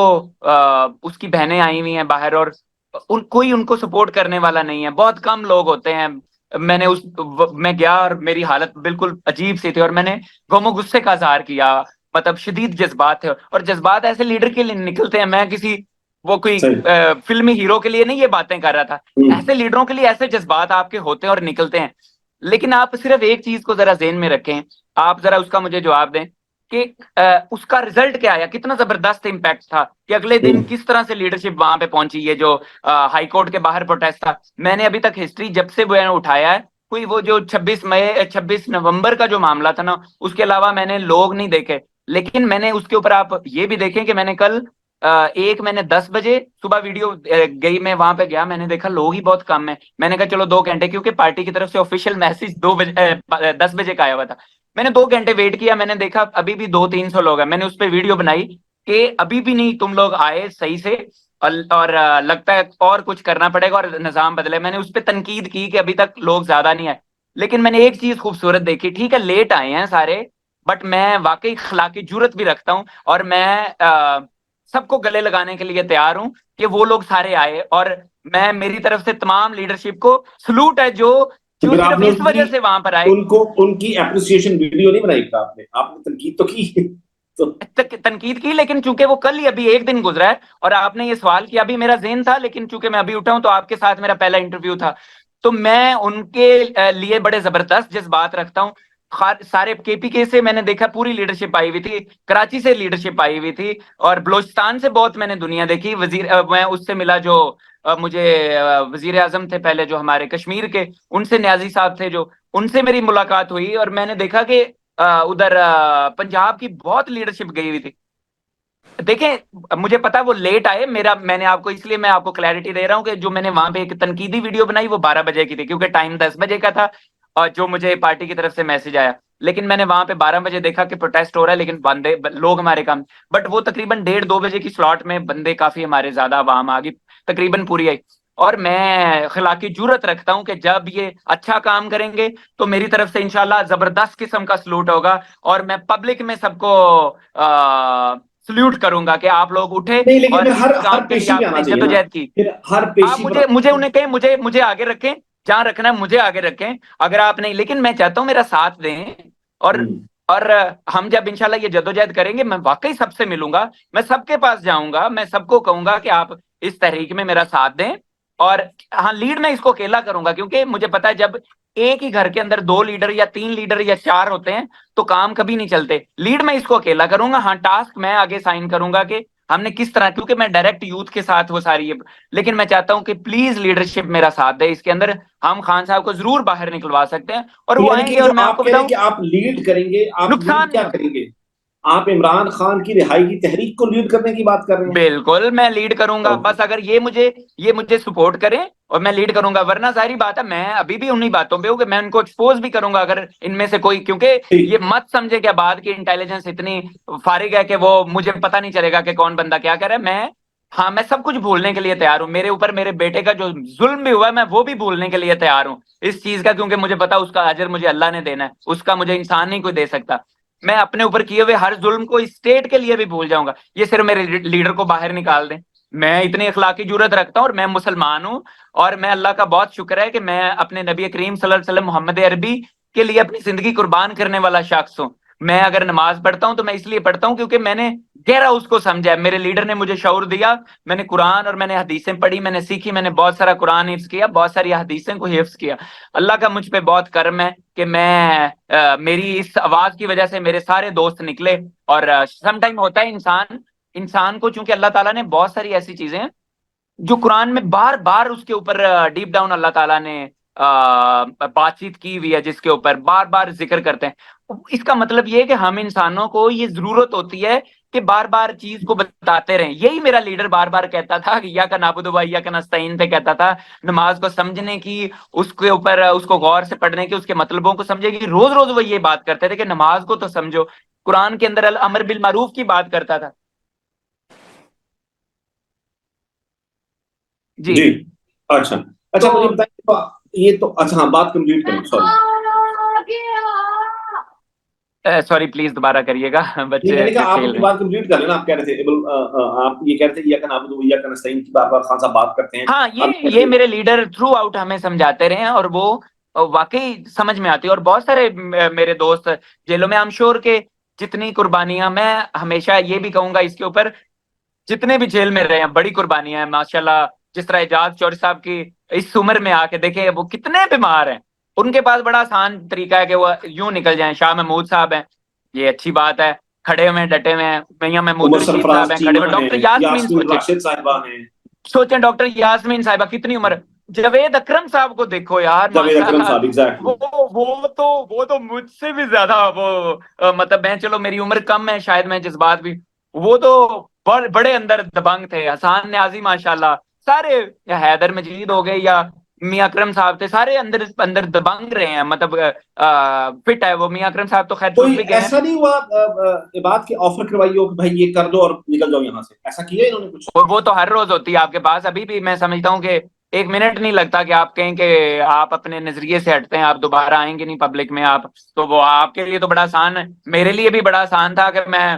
उसकी बहनें आई हुई हैं बाहर और कोई उनको सपोर्ट करने वाला नहीं है, बहुत कम लोग होते हैं। मैं गया और मेरी हालत बिल्कुल अजीब सी थी और मैंने गमो गुस्से का इजहार किया। मतलब शदीद जज्बात थे और जज्बात ऐसे लीडर के लिए निकलते हैं, मैं किसी वो कोई सही। फिल्मी हीरो के लिए नहीं ये बातें कर रहा था, हम्म, ऐसे लीडरों के लिए ऐसे जज्बात आपके होते हैं और निकलते हैं। लेकिन आप सिर्फ एक चीज को जरा जेहन में रखें, आप जरा उसका मुझे जवाब दें कि उसका रिजल्ट क्या आया, कितना जबरदस्त इम्पैक्ट था कि अगले दिन हम्म, किस तरह से लीडरशिप वहां पे पहुंची। ये जो हाई कोर्ट के बाहर प्रोटेस्ट था, मैंने अभी तक हिस्ट्री जब से मैंने उठाया है, कोई वो जो 26 नवंबर का जो मामला था ना, उसके अलावा मैंने लोग नहीं देखे। लेकिन मैंने उसके ऊपर आप ये भी देखें कि मैंने कल मैंने 10 बजे सुबह वीडियो गई, मैं वहां पे गया, मैंने देखा लोग ही बहुत कम है। मैंने कहा चलो 2 घंटे, क्योंकि पार्टी की तरफ से ऑफिशियल मैसेज 10 बजे का आया हुआ था। मैंने 2 घंटे वेट किया, मैंने देखा अभी भी 200-300 लोग हैं। मैंने उस पर वीडियो बनाई कि अभी भी नहीं तुम लोग आए सही से और लगता है और कुछ करना पड़ेगा और निजाम बदले। मैंने उस पर तनकीद की कि अभी तक लोग ज्यादा नहीं आए। लेकिन मैंने एक चीज खूबसूरत देखी, ठीक है लेट आए हैं सारे, बट मैं वाकई अखलाकी जुर्रत भी रखता हूँ और मैं सबको गले लगाने के लिए तैयार हूं कि वो लोग सारे आए। और मैं मेरी तरफ से तमाम लीडरशिप को सलूट है जो तो जो फिर सिर्फ आपने इस वजह से वहां पर आए। उनको उनकी एप्रिसिएशन वीडियो नहीं बनाई क्या? आपने तनकीद तो की तो तनकीद की, लेकिन चूंकि वो कल ही अभी एक दिन गुजरा है और आपने ये सवाल किया, अभी मेरा ज़हन था, लेकिन चूंकि मैं अभी उठा हूं तो आपके साथ मेरा पहला इंटरव्यू था, तो मैं उनके लिए बड़े जबरदस्त जज्बात रखता हूँ। सारे केपीके से मैंने देखा पूरी लीडरशिप आई हुई थी, कराची से लीडरशिप आई हुई थी और बलोचिस्तान से बहुत मैंने दुनिया देखी। मैं उससे मिला जो मुझे वजीर आजम थे पहले जो हमारे कश्मीर के, उनसे न्याजी साहब थे जो, उनसे मेरी मुलाकात हुई और मैंने देखा कि उधर पंजाब की बहुत लीडरशिप गई हुई थी। देखें मुझे पता है वो लेट आए, मैंने आपको इसलिए मैं आपको क्लैरिटी दे रहा हूं कि जो मैंने वहां पे एक तनकीदी वीडियो बनाई वो 12 बजे की थी, क्योंकि टाइम 10 बजे का था और जो मुझे पार्टी की तरफ से मैसेज आया। लेकिन मैंने वहां पे 12 बजे देखा कि प्रोटेस्ट हो रहा है, लेकिन बंदे लोग हमारे कम, बट वो तकरीबन 1:30-2 बजे की स्लॉट में बंदे काफी हमारे ज्यादा आवाम आ गई, तकरीबन पूरी आई। और मैं अखलाकी जुर्रत रखता हूं कि जब ये अच्छा काम करेंगे तो मेरी तरफ से इंशाल्लाह जबरदस्त किस्म का सलूट होगा और मैं पब्लिक में सबको सल्यूट करूंगा कि आप लोग उठे नहीं, लेकिन और फिर इस हर काम के लिए पेशी में आना आपने चाहिए ना, जद्दोजहद की। फिर हर आप पेशी पर मुझे मुझे उन्हें कहें, मुझे मुझे आगे रखें, जहां रखना है मुझे आगे रखें, अगर आप नहीं, लेकिन मैं चाहता हूं मेरा साथ दें। और हम्म, और हम जब इंशाल्लाह ये जद्दोजहद करेंगे, मैं वाकई सबसे मिलूंगा, मैं सबके पास जाऊंगा, मैं सबको कहूंगा कि आप इस तहरीक में मेरा साथ दें। और हाँ, लीड मैं इसको अकेला करूंगा, क्योंकि मुझे पता है जब एक ही घर के अंदर 2 लीडर या 3 लीडर या 4 होते हैं तो काम कभी नहीं चलते। लीड मैं इसको अकेला करूंगा, हाँ टास्क मैं आगे साइन करूंगा कि हमने किस तरह, क्योंकि मैं डायरेक्ट यूथ के साथ वो सारी लेकिन मैं चाहता हूं कि प्लीज लीडरशिप मेरा साथ दे इसके अंदर। हम खान साहब को जरूर बाहर निकलवा सकते हैं और तो वो यानी आएंगे कि जो और मैं आप आपको कह रहे हैं बताऊं कि आप लीड करेंगे, आप लीड नुकसान नहीं क्या होगा। करेंगे? आप इमरान खान की रिहाई की तहरीक को लीड करने की बात कर रहे हैं? बिल्कुल मैं लीड करूंगा, ओके। बस अगर ये मुझे सपोर्ट करें और मैं लीड करूंगा, वरना सारी बात है मैं अभी भी उन्हीं बातों पे हूँ कि मैं उनको एक्सपोज भी करूंगा अगर इनमें से कोई, क्योंकि ये मत समझे कि बाद की इंटेलिजेंस इतनी फारिग है कि वो मुझे पता नहीं चलेगा कि कौन बंदा क्या कर रहा है। मैं सब कुछ भूलने के लिए तैयार हूँ। मेरे ऊपर मेरे बेटे का जो जुल्म भी हुआ है मैं वो भी भूलने के लिए तैयार हूँ इस चीज का, क्योंकि मुझे पता उसका अजर मुझे अल्लाह ने देना है, उसका मुझे इंसान नहीं कोई दे सकता। मैं अपने ऊपर किए हुए हर जुल्म को इस स्टेट के लिए भी भूल जाऊंगा, ये सिर्फ मेरे लीडर को बाहर निकाल दें। मैं इतनी अखलाकी जुर्रत रखता हूँ और मैं मुसलमान हूँ, और मैं अल्लाह का बहुत शुक्र है कि मैं अपने नबी करीम सल्लल्लाहु अलैहि वसल्लम मोहम्मद अरबी के लिए अपनी जिंदगी कुर्बान करने वाला शख्स हूँ। मैं अगर नमाज पढ़ता हूँ तो मैं इसलिए पढ़ता हूँ क्योंकि मैंने गहरा उसको समझा है, मेरे लीडर ने मुझे शऊर दिया। मैंने कुरान और मैंने हदीसें पढ़ी, मैंने सीखी, मैंने बहुत सारा कुरान हिफ्ज किया, बहुत सारी हदीसें को हिफ्ज किया। अल्लाह का मुझ पे बहुत करम है कि मेरी इस आवाज की वजह से मेरे सारे दोस्त निकले। और सम टाइम होता है इंसान को, चूंकि अल्लाह ताला ने बहुत सारी ऐसी चीजें हैं जो कुरान में बार बार उसके ऊपर डीप डाउन अल्लाह ताला ने बातचीत की हुई है, जिसके ऊपर बार बार जिक्र करते हैं। इसका मतलब ये है कि हम इंसानों को ये जरूरत होती है कि बार बार चीज को बताते रहें। यही मेरा लीडर बार बार कहता था कि या का नाबुदु व इय्याका नस्तईन पे कहता था, नमाज को समझने की, उसके ऊपर उसको गौर से पढ़ने की, उसके मतलबों को समझने की। रोज रोज वो ये बात करते थे कि नमाज को तो समझो। कुरान के अंदर अल अमर बिल मारूफ की बात करता था। जी। जी। अच्छा अच्छा, मुझे तो बताइए ये तो अच्छा, हाँ बात कंप्लीट करें, सॉरी। सॉरी, प्लीज दोबारा करिएगा, नहीं, बच्चे मैंने कहा आप खेल अपनी रहे हैं। बात कंप्लीट कर लेना। आप कह रहे थे आप ये कह रहे थे या का नाबुदु व इय्याका नस्तईन की बार बार खान साहब बात करते हैं। हाँ, आप ये कहते मेरे लीडर थ्रू आउट हमें समझाते रहे हैं, और वो वाकई समझ में आती है। और बहुत सारे मेरे दोस्त जेलों में, आई एम श्योर के जितनी कुर्बानियां, मैं हमेशा ये भी कहूंगा इसके ऊपर, जितने भी जेल में रहे हैं बड़ी कुर्बानियां हैं माशाल्लाह। जिस तरह एजाज चौधरी साहब की इस उम्र में आके देखे वो कितने बीमार हैं, उनके पास बड़ा आसान तरीका है कि वो यूं निकल जाएं। शाह महमूद साहब हैं, ये अच्छी बात है, खड़े हुए हैं, डटे हुए हैं। मियां महमूद उमर रशीद सरफराज साहब हैं, खड़े चीमा हुए। डॉक्टर हैं, यास्मीन, यास्मीन सोचे राशिद साहिबा हैं, सोचें डॉक्टर यास्मीन साहिबा कितनी उम्र। जवेद अकरम साहब को देखो यार, जावेद अकरम माशाल्लाह। साहब, एग्जैक्टली। वो तो मुझसे भी ज्यादा वो मतलब मैं, चलो मेरी उम्र कम है शायद, मैं जज्बात भी, वो तो बड़े अंदर दबंग थे। हसान न्याजी माशाल्लाह, सारे, या हैदर मजीद हो गए या मियां अकरम साहब थे, सारे अंदर अंदर दबंग रहे हैं। मतलब फिट है वो। मियां अकरम साहब तो खैर छुप कोई भी गए हैं। ऐसा नहीं हुआ इबाद के ऑफर करवाई हो कि भाई ये कर दो और निकल जाओ यहाँ से, ऐसा किया इन्होंने कुछ? और वो तो हर रोज होती है आपके पास। अभी भी मैं समझता हूँ कि एक मिनट नहीं लगता कि आप कहें कि आप अपने नजरिए से हटते हैं, आप दोबारा आएंगे नहीं पब्लिक में। आप तो, वो आपके लिए तो बड़ा आसान है, मेरे लिए भी बड़ा आसान था कि मैं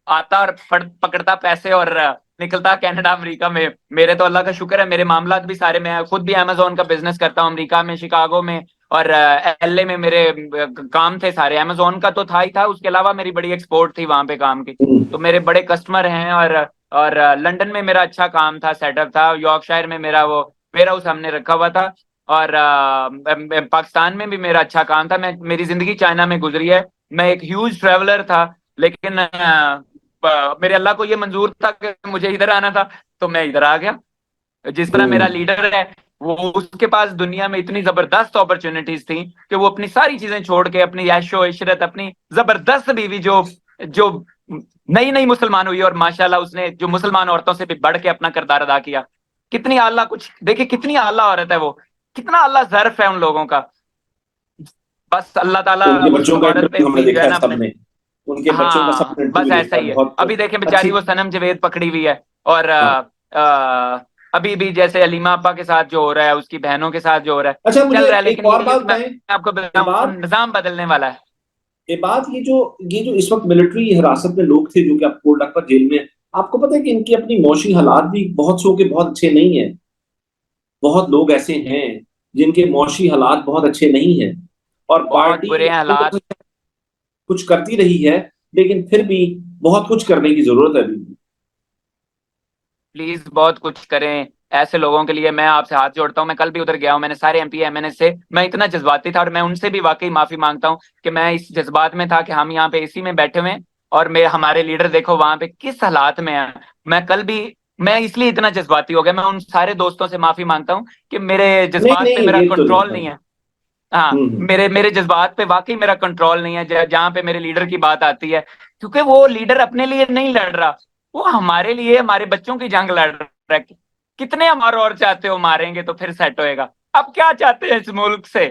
आता और पकड़ता पैसे और निकलता कनाडा अमेरिका में। मेरे तो अल्लाह का शुक्र है, मेरे मामलात भी सारे, मैं खुद भी अमेजोन का बिजनेस करता हूँ अमेरिका में, शिकागो में और एलए में। मेरे काम थे सारे, अमेजोन का तो था ही था, उसके अलावा मेरी बड़ी एक्सपोर्ट थी वहां पे काम की। तो मेरे बड़े कस्टमर हैं। और लंदन में मेरा अच्छा काम था, सेटअप था। यॉर्कशायर में मेरा वो वेयर हाउस हमने रखा हुआ था। और पाकिस्तान में भी मेरा अच्छा काम था। मेरी जिंदगी चाइना में गुजरी है। मैं एक ह्यूज ट्रेवलर था, लेकिन मेरे अल्लाह को ये मंजूर था कि मुझे इधर आना था, तो मैं इधर आ गया। जिस तरह मेरा लीडर है, वो, उसके पास दुनिया में इतनी जबरदस्त अपॉर्चुनिटीज थी कि वो अपनी सारी चीजें छोड़ के, अपनी ऐशो इशरत, अपनी जबरदस्त बीवी, जो जो नई नई मुसलमान हुई, और माशाल्लाह उसने जो मुसलमान औरतों से भी बढ़ के अपना किरदार अदा किया। कितनी आला, कुछ देखिए कितनी आला औरत है वो, कितना आला ज़र्फ है उन लोगों का। बस अल्लाह ताला उनके उस बच्चों का औरत पे इंटरव्यू हमने भी जो देखा है है ना अपने, सबने, उनके बच्चों का हाँ सबने बस इंटरव्यू ऐसा देखा है, ही है। बहुत अभी देखें बेचारी अच्छी। वो सनम जवेद पकड़ी हुई है। और हाँ। अभी भी जैसे अलीमा आपा के साथ जो हो रहा है, उसकी बहनों के साथ जो हो रहा है, अच्छा, मुझे चल रहा है। एक लेकिन और ये है बात कि मैं बताएं। आपको ये बताऊं, बात निजाम बदलने वाला है। ये जो इस वक्त मिलिट्री हिरासत में लोग थे जो कि आपको कोलकाता जेल में, आपको पता है कि इनकी अपनी मौशी हालात भी बहुत सौ के बहुत अच्छे नहीं है। बहुत लोग ऐसे हैं जिनके मौशी हालात बहुत अच्छे नहीं है, और बहुत पार्टी बुरे हैं हालात। कुछ करती रही है, लेकिन फिर भी बहुत कुछ करने की जरूरत है अभी भी। प्लीज बहुत कुछ करें ऐसे लोगों के लिए। मैं आपसे हाथ जोड़ता हूं। मैं कल भी उधर गया हूं, मैंने सारे एमपी एमएनए से, मैं इतना जज्बाती था, और मैं उनसे भी वाकई माफी मांगता हूं कि मैं इस जज्बात में था कि हम यहाँ पे एसी में बैठे हुए हैं, और हमारे लीडर देखो वहां पे किस हालात में है। मैं कल भी, मैं इसलिए इतना जज्बाती हो गया। मैं उन सारे दोस्तों से माफी मांगता हूँ कि मेरे नहीं जज्बात पे नहीं, मेरा ये तो नहीं कंट्रोल था। नहीं है। हाँ, मेरे मेरे जज्बात पे वाकई मेरा कंट्रोल नहीं है, जहां पे मेरे लीडर की बात आती है। क्योंकि वो लीडर अपने लिए नहीं लड़ रहा, वो हमारे लिए, हमारे बच्चों की जंग लड़ रहा है। कितने अमार और चाहते हो मारेंगे तो फिर सेट होएगा? अब क्या चाहते हैं इस मुल्क से?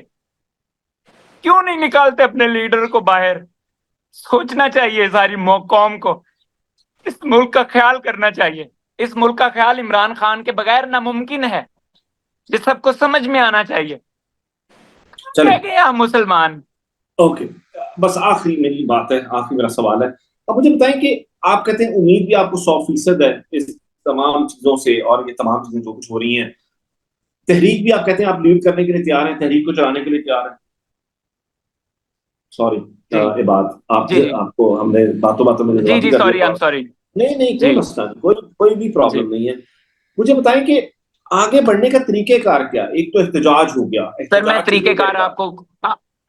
क्यों नहीं निकालते अपने लीडर को बाहर? सोचना चाहिए सारी कौम को, इस मुल्क का ख्याल करना चाहिए। इस मुल्क का ख्याल इमरान खान के बगैर नामुमकिन है, ये सबको समझ में आना चाहिए। चलिए, रह गए हम मुसलमान। ओके, बस आखिरी मेरी बात है, आखिरी मेरा सवाल है। अब मुझे बताएं कि आप कहते हैं उम्मीद भी आपको 100% है इस तमाम चीजों से, और ये तमाम चीजें जो कुछ हो रही हैं, तहरीक भी आप कहते हैं आप लीड करने के लिए तैयार हैं, तहरीक को चलाने के लिए तैयार हैं? सॉरी जी इबाद, आप जी जी आपको हमने बातों बातों में जी जवाबी जी, कर सॉरी, दिया। I am sorry. नहीं नहीं, कोई जी मसला नहीं, कोई कोई भी जी प्रॉब्लम नहीं है। मुझे बताएं कि आगे बढ़ने का तरीकेकार क्या? एक तो एहतजाज हो गया, सर, मैं एहतजाज से नहीं तरीकेकार बढ़ेगा। आपको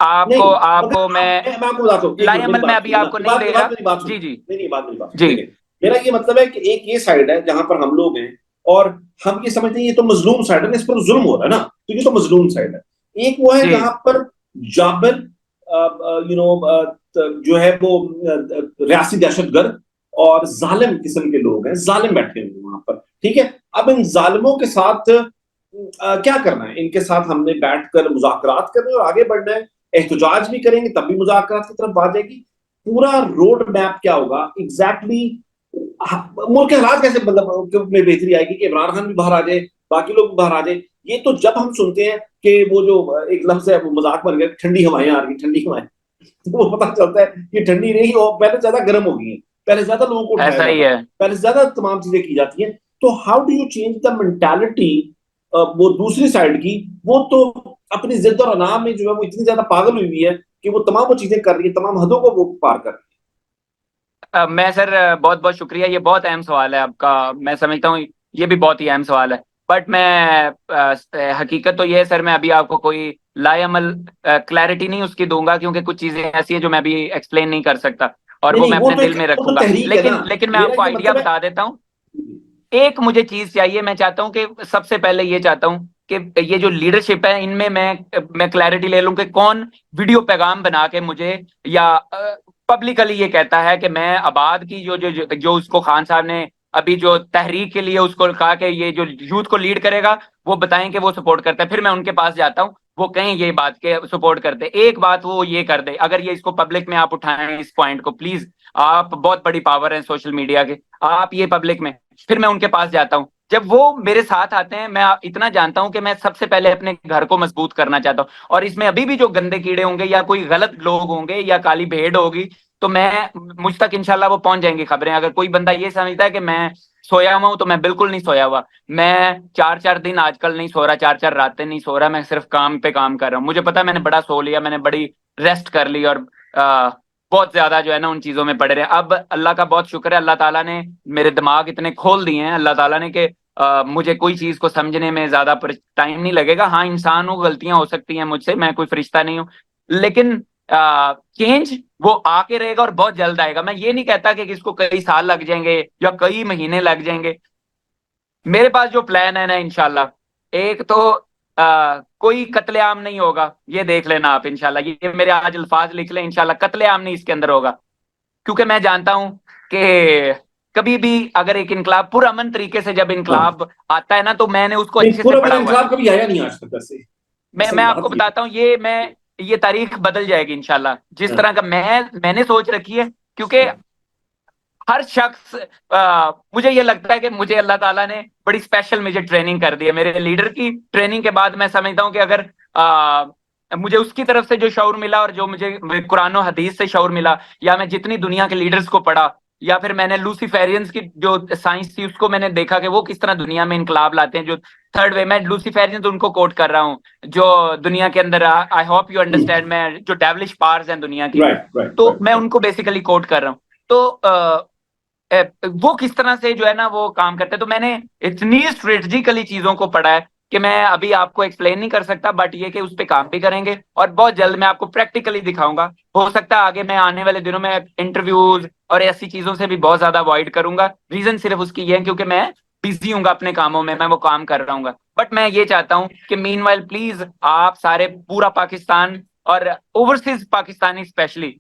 नहीं, मगर आपको मैं आपको बताता हूँ, एक मिनट मेरी लाएमल में बात अभी सुनिए ना, आपको नहीं इबाद दे इबाद रहा। मेरी बात जी सुनिए। जी नहीं नहीं, इबाद मेरी बात सुनिए, जी देखें, मेरा ये मतलब है कि एक ये साइड है जहां पर हम लोग हैं, और हम ये समझते हैं ये तो मजलूम साइड है ना, इस पर जुल्म हो रहा है ना, तो ये तो मजलूम साइड है। एक वो है जी जहां पर जाबिर यू नो जो है वो रियासी दहशतगर्द और जालिम किस्म के लोग हैं, जालिम बैठे हुए हैं वहां पर, ठीक है। अब इन जालिमों के साथ क्या करना है? इनके साथ हमने बैठकर मुज़ाकरात करने और आगे बढ़ना है, एहतजाज भी करेंगे तब भी मुज़ाकरात की तरफ बात जाएगी। पूरा रोड मैप क्या होगा एग्जैक्टली मुल्क के हालात कैसे, मतलब में बेहतरी आएगी कि इमरान खान भी बाहर आ जाए, बाकी लोग भी बाहर आ जाए? ये तो जब हम सुनते हैं कि वो जो एक लफ्ज है वो मजाक बन गया, ठंडी हवाएं आ रही, ठंडी हवाएं, तो वो पता चलता है कि ठंडी नहीं, वो पहले ज्यादा गर्म हो गई है, पहले ज्यादा लोगों को उठाया ऐसा ही जाता है, है। पहले ज्यादा तमाम चीजें की जाती हैं। तो how do you change the mentality? वो दूसरी साइड की, वो तो अपनी जिद और अना में जो है वो इतनी ज्यादा पागल हुई हुई है कि वो तमाम वो चीजें कर रही है, तमाम हदों को वो पार कर रही मैं सर, बहुत बहुत शुक्रिया, ये बहुत अहम सवाल है आपका। मैं समझता हूँ ये भी बहुत ही अहम सवाल है। बट मैं हकीकत तो ये है सर, मैं अभी आपको कोई लाएमल क्लैरिटी नहीं उसकी दूंगा, क्योंकि कुछ चीजें ऐसी हैं जो मैं अभी एक्सप्लेन नहीं कर सकता, और नहीं वो नहीं, मैं अपने दिल में वो तो रखूंगा। तहरीक है ना। लेकिन मैं मेरा आपको ये आइडिया मतलब है, बता देता हूँ। एक मुझे चीज चाहिए, मैं चाहता हूं कि सबसे पहले ये चाहता हूं कि ये जो लीडरशिप है इनमें मैं क्लैरिटी ले लूं कि कौन वीडियो पैगाम बना के मुझे या पब्लिकली ये कहता है कि मैं आबाद की जो उसको खान साहब ने अभी जो तहरीक के लिए उसको कहा कि ये जो यूथ को लीड करेगा वो बताएं कि वो सपोर्ट करता है, फिर मैं उनके पास जाता हूं, वो कहें ये बात के सपोर्ट करते। एक बात वो ये कर दे, अगर ये इसको पब्लिक में आप उठाएं इस पॉइंट को प्लीज, आप बहुत बड़ी पावर है सोशल मीडिया के, आप ये पब्लिक में, फिर मैं उनके पास जाता हूं। जब वो मेरे साथ आते हैं, मैं इतना जानता हूं कि मैं सबसे पहले अपने घर को मजबूत करना चाहता हूं, और इसमें अभी भी जो गंदे कीड़े होंगे या कोई गलत लोग होंगे या काली भेड़ होगी, तो मैं मुझ तक इंशाल्लाह वो पहुंच जाएंगी खबरें। अगर कोई बंदा ये समझता है कि मैं सोया हुआ हूं, तो मैं बिल्कुल नहीं सोया हुआ। मैं 4-4 दिन आजकल नहीं सो रहा, 4-4 रातें नहीं सो रहा, मैं सिर्फ काम पे काम कर रहा हूँ। मुझे पता है मैंने बड़ा सो लिया, मैंने बड़ी रेस्ट कर ली, और बहुत ज्यादा जो है ना उन चीजों में पड़े रहे। अब अल्लाह का बहुत शुक्र है, अल्लाह ताला ने मेरे दिमाग इतने खोल दिए हैं अल्लाह ताला ने कि मुझे कोई चीज को समझने में ज्यादा टाइम नहीं लगेगा। हाँ, इंसान हूँ, गलतियां हो सकती हैं मुझसे, मैं कोई फरिश्ता नहीं हूँ, लेकिन चेंज वो आके रहेगा और बहुत जल्द आएगा। मैं ये नहीं कहता कि किसको कई साल लग जाएंगे या कई महीने लग जाएंगे। मेरे पास जो प्लान है ना, इंशाल्लाह, एक तो कोई कत्लेआम नहीं होगा, ये देख लेना आप इंशाल्लाह, ये मेरे आज अल्फाज लिख लें, इंशाल्लाह कत्लेआम नहीं इसके अंदर होगा। क्योंकि मैं जानता हूं कि कभी भी अगर एक इनकलाब पुरअमन तरीके से जब हाँ। इनकलाब आता है ना, तो मैंने उसको नहीं, अच्छे से पूरा पढ़ा मेरा हुआ है। इंकलाब कभी आया नहीं आज तक वैसे, मैं असल आपको बात ये बताता हूँ, ये तारीख बदल जाएगी इंशाल्लाह, जिस है। तरह का मैंने सोच रखी है। क्योंकि हाँ, हर शख्स, मुझे ये लगता है कि मुझे अल्लाह ताला ने बड़ी स्पेशल मुझे ट्रेनिंग कर दी है। मेरे लीडर की ट्रेनिंग के बाद मैं समझता हूँ कि अगर मुझे उसकी तरफ से जो शऊर मिला और जो मुझे कुरान और हदीस से शऊर मिला, या मैं जितनी दुनिया के लीडर्स को पढ़ा, या फिर मैंने लूसीफेरियंस की जो साइंस थी उसको मैंने देखा कि वो किस तरह दुनिया में इनकलाब लाते हैं, जो थर्ड वे, मैं लूसीफेरियंस उनको कोट कर रहा हूँ जो दुनिया के अंदर, आई होप यू अंडरस्टैंड, मैं जो डेविलिश पावर्स हैं दुनिया की, राइट राइट तो मैं राइट। उनको बेसिकली कोट कर रहा हूँ। तो वो किस तरह से जो है ना वो काम करते हैं, तो मैंने इतनी स्ट्रेटजिकली चीजों को पढ़ा है कि मैं अभी आपको एक्सप्लेन नहीं कर सकता, बट ये कि उस पर काम भी करेंगे और बहुत जल्द मैं आपको प्रैक्टिकली दिखाऊंगा। हो सकता है आगे मैं आने वाले दिनों में इंटरव्यूज और ऐसी चीजों से भी बहुत ज्यादा अवॉइड करूंगा। रीजन सिर्फ उसकी ये है क्योंकि मैं बिजी हूँ अपने कामों में, मैं वो काम कर रहा हूँ। बट मैं ये चाहता हूँ कि मीनवाइल प्लीज आप सारे, पूरा पाकिस्तान और ओवरसीज पाकिस्तानी स्पेशली,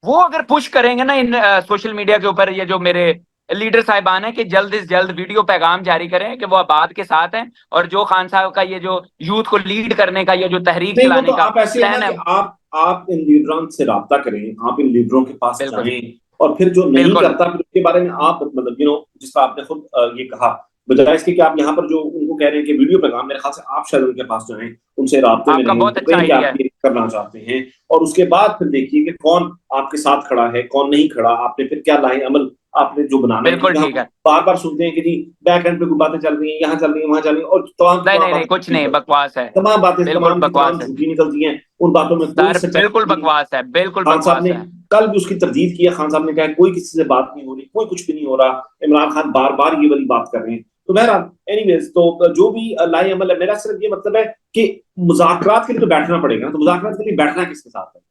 वो अगर पुश करेंगे ना इन सोशल मीडिया के ऊपर, ये जो मेरे लीडर साहिबान है कि जल्द से जल्द वीडियो पैगाम जारी करें कि वो आबाद के साथ हैं, और जो खान साहब का ये जो यूथ को लीड करने का, ये जो तहरीक नहीं, वो तो चलाने का आप ऐसे है ना प्लान कि है। आप इन लीडरों से राब्ता करें, आप इन लीडरों के पास बिल्कुल जाएं, और फिर जो नहीं बिल्कुल करता फिर उसके बारे में आप मतलब जिसका आपने खुद ये कहा, बजाय इसके कि आप यहाँ पर जो उनको कह रहे हैं कि वीडियो पैगाम, मेरे ख्याल से आप शायद उनके पास जाएं, उनसे राब्ते में आपका रहें, बहुत उनको अच्छा कहें कि आइडिया आप है। ये करना चाहते हैं, और उसके बाद फिर देखिए कि कौन आपके साथ खड़ा है, कौन नहीं खड़ा, आपने फिर क्या लाए अमल आपने जो बनाना है, बिल्कुल क्योंकि ठीक हम है। बार बार सुनते हैं कि जी बैक एंड पे कोई बातें चल रही हैं, यहाँ चल रही है, वहां चल रही है, और तमाम नहीं नहीं तमाम नहीं, कुछ बातें नहीं, बकवास है। तमाम बातें बिल्कुल तमाम की तमाम बकवास है झूठी निकलती हैं, उन बातों में कोई सर, बिल्कुल सच्चाई नहीं। बकवास है, बिल्कुल खान साहब बकवास ने है। कल भी उसकी तरदीद किया, खान साहब ने कहा कोई किसी से बात नहीं हो रही, कोई कुछ भी नहीं हो रहा, इमरान खान बार बार ये वाली बात कर रहे हैं। तो बहरहाल एनीवेज, तो जो भी लाए अमल है, मेरा सिर्फ ये मतलब है कि मुज़ाकरात के लिए तो बैठना पड़ेगा ना, तो मुज़ाकरात के लिए बैठना किसके साथ है?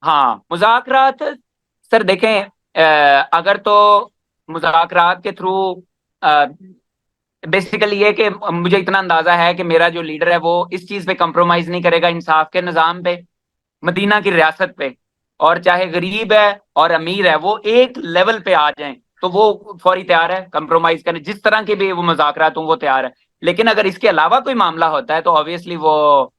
हाँ, मुज़ाकरात सर देखें, अगर तो मुज़ाकरात के थ्रू बेसिकली ये कि मुझे इतना अंदाजा है कि मेरा जो लीडर है वो इस चीज पे कंप्रोमाइज नहीं करेगा, इंसाफ के निजाम पे, मदीना की रियासत पे, और चाहे गरीब है और अमीर है वो एक लेवल पे आ जाएं तो वो फौरी तैयार है कंप्रोमाइज करने, जिस तरह के भी वो मुज़ाकरात हों वो तैयार है। लेकिन अगर इसके अलावा कोई मामला होता है तो ऑब्वियसली वो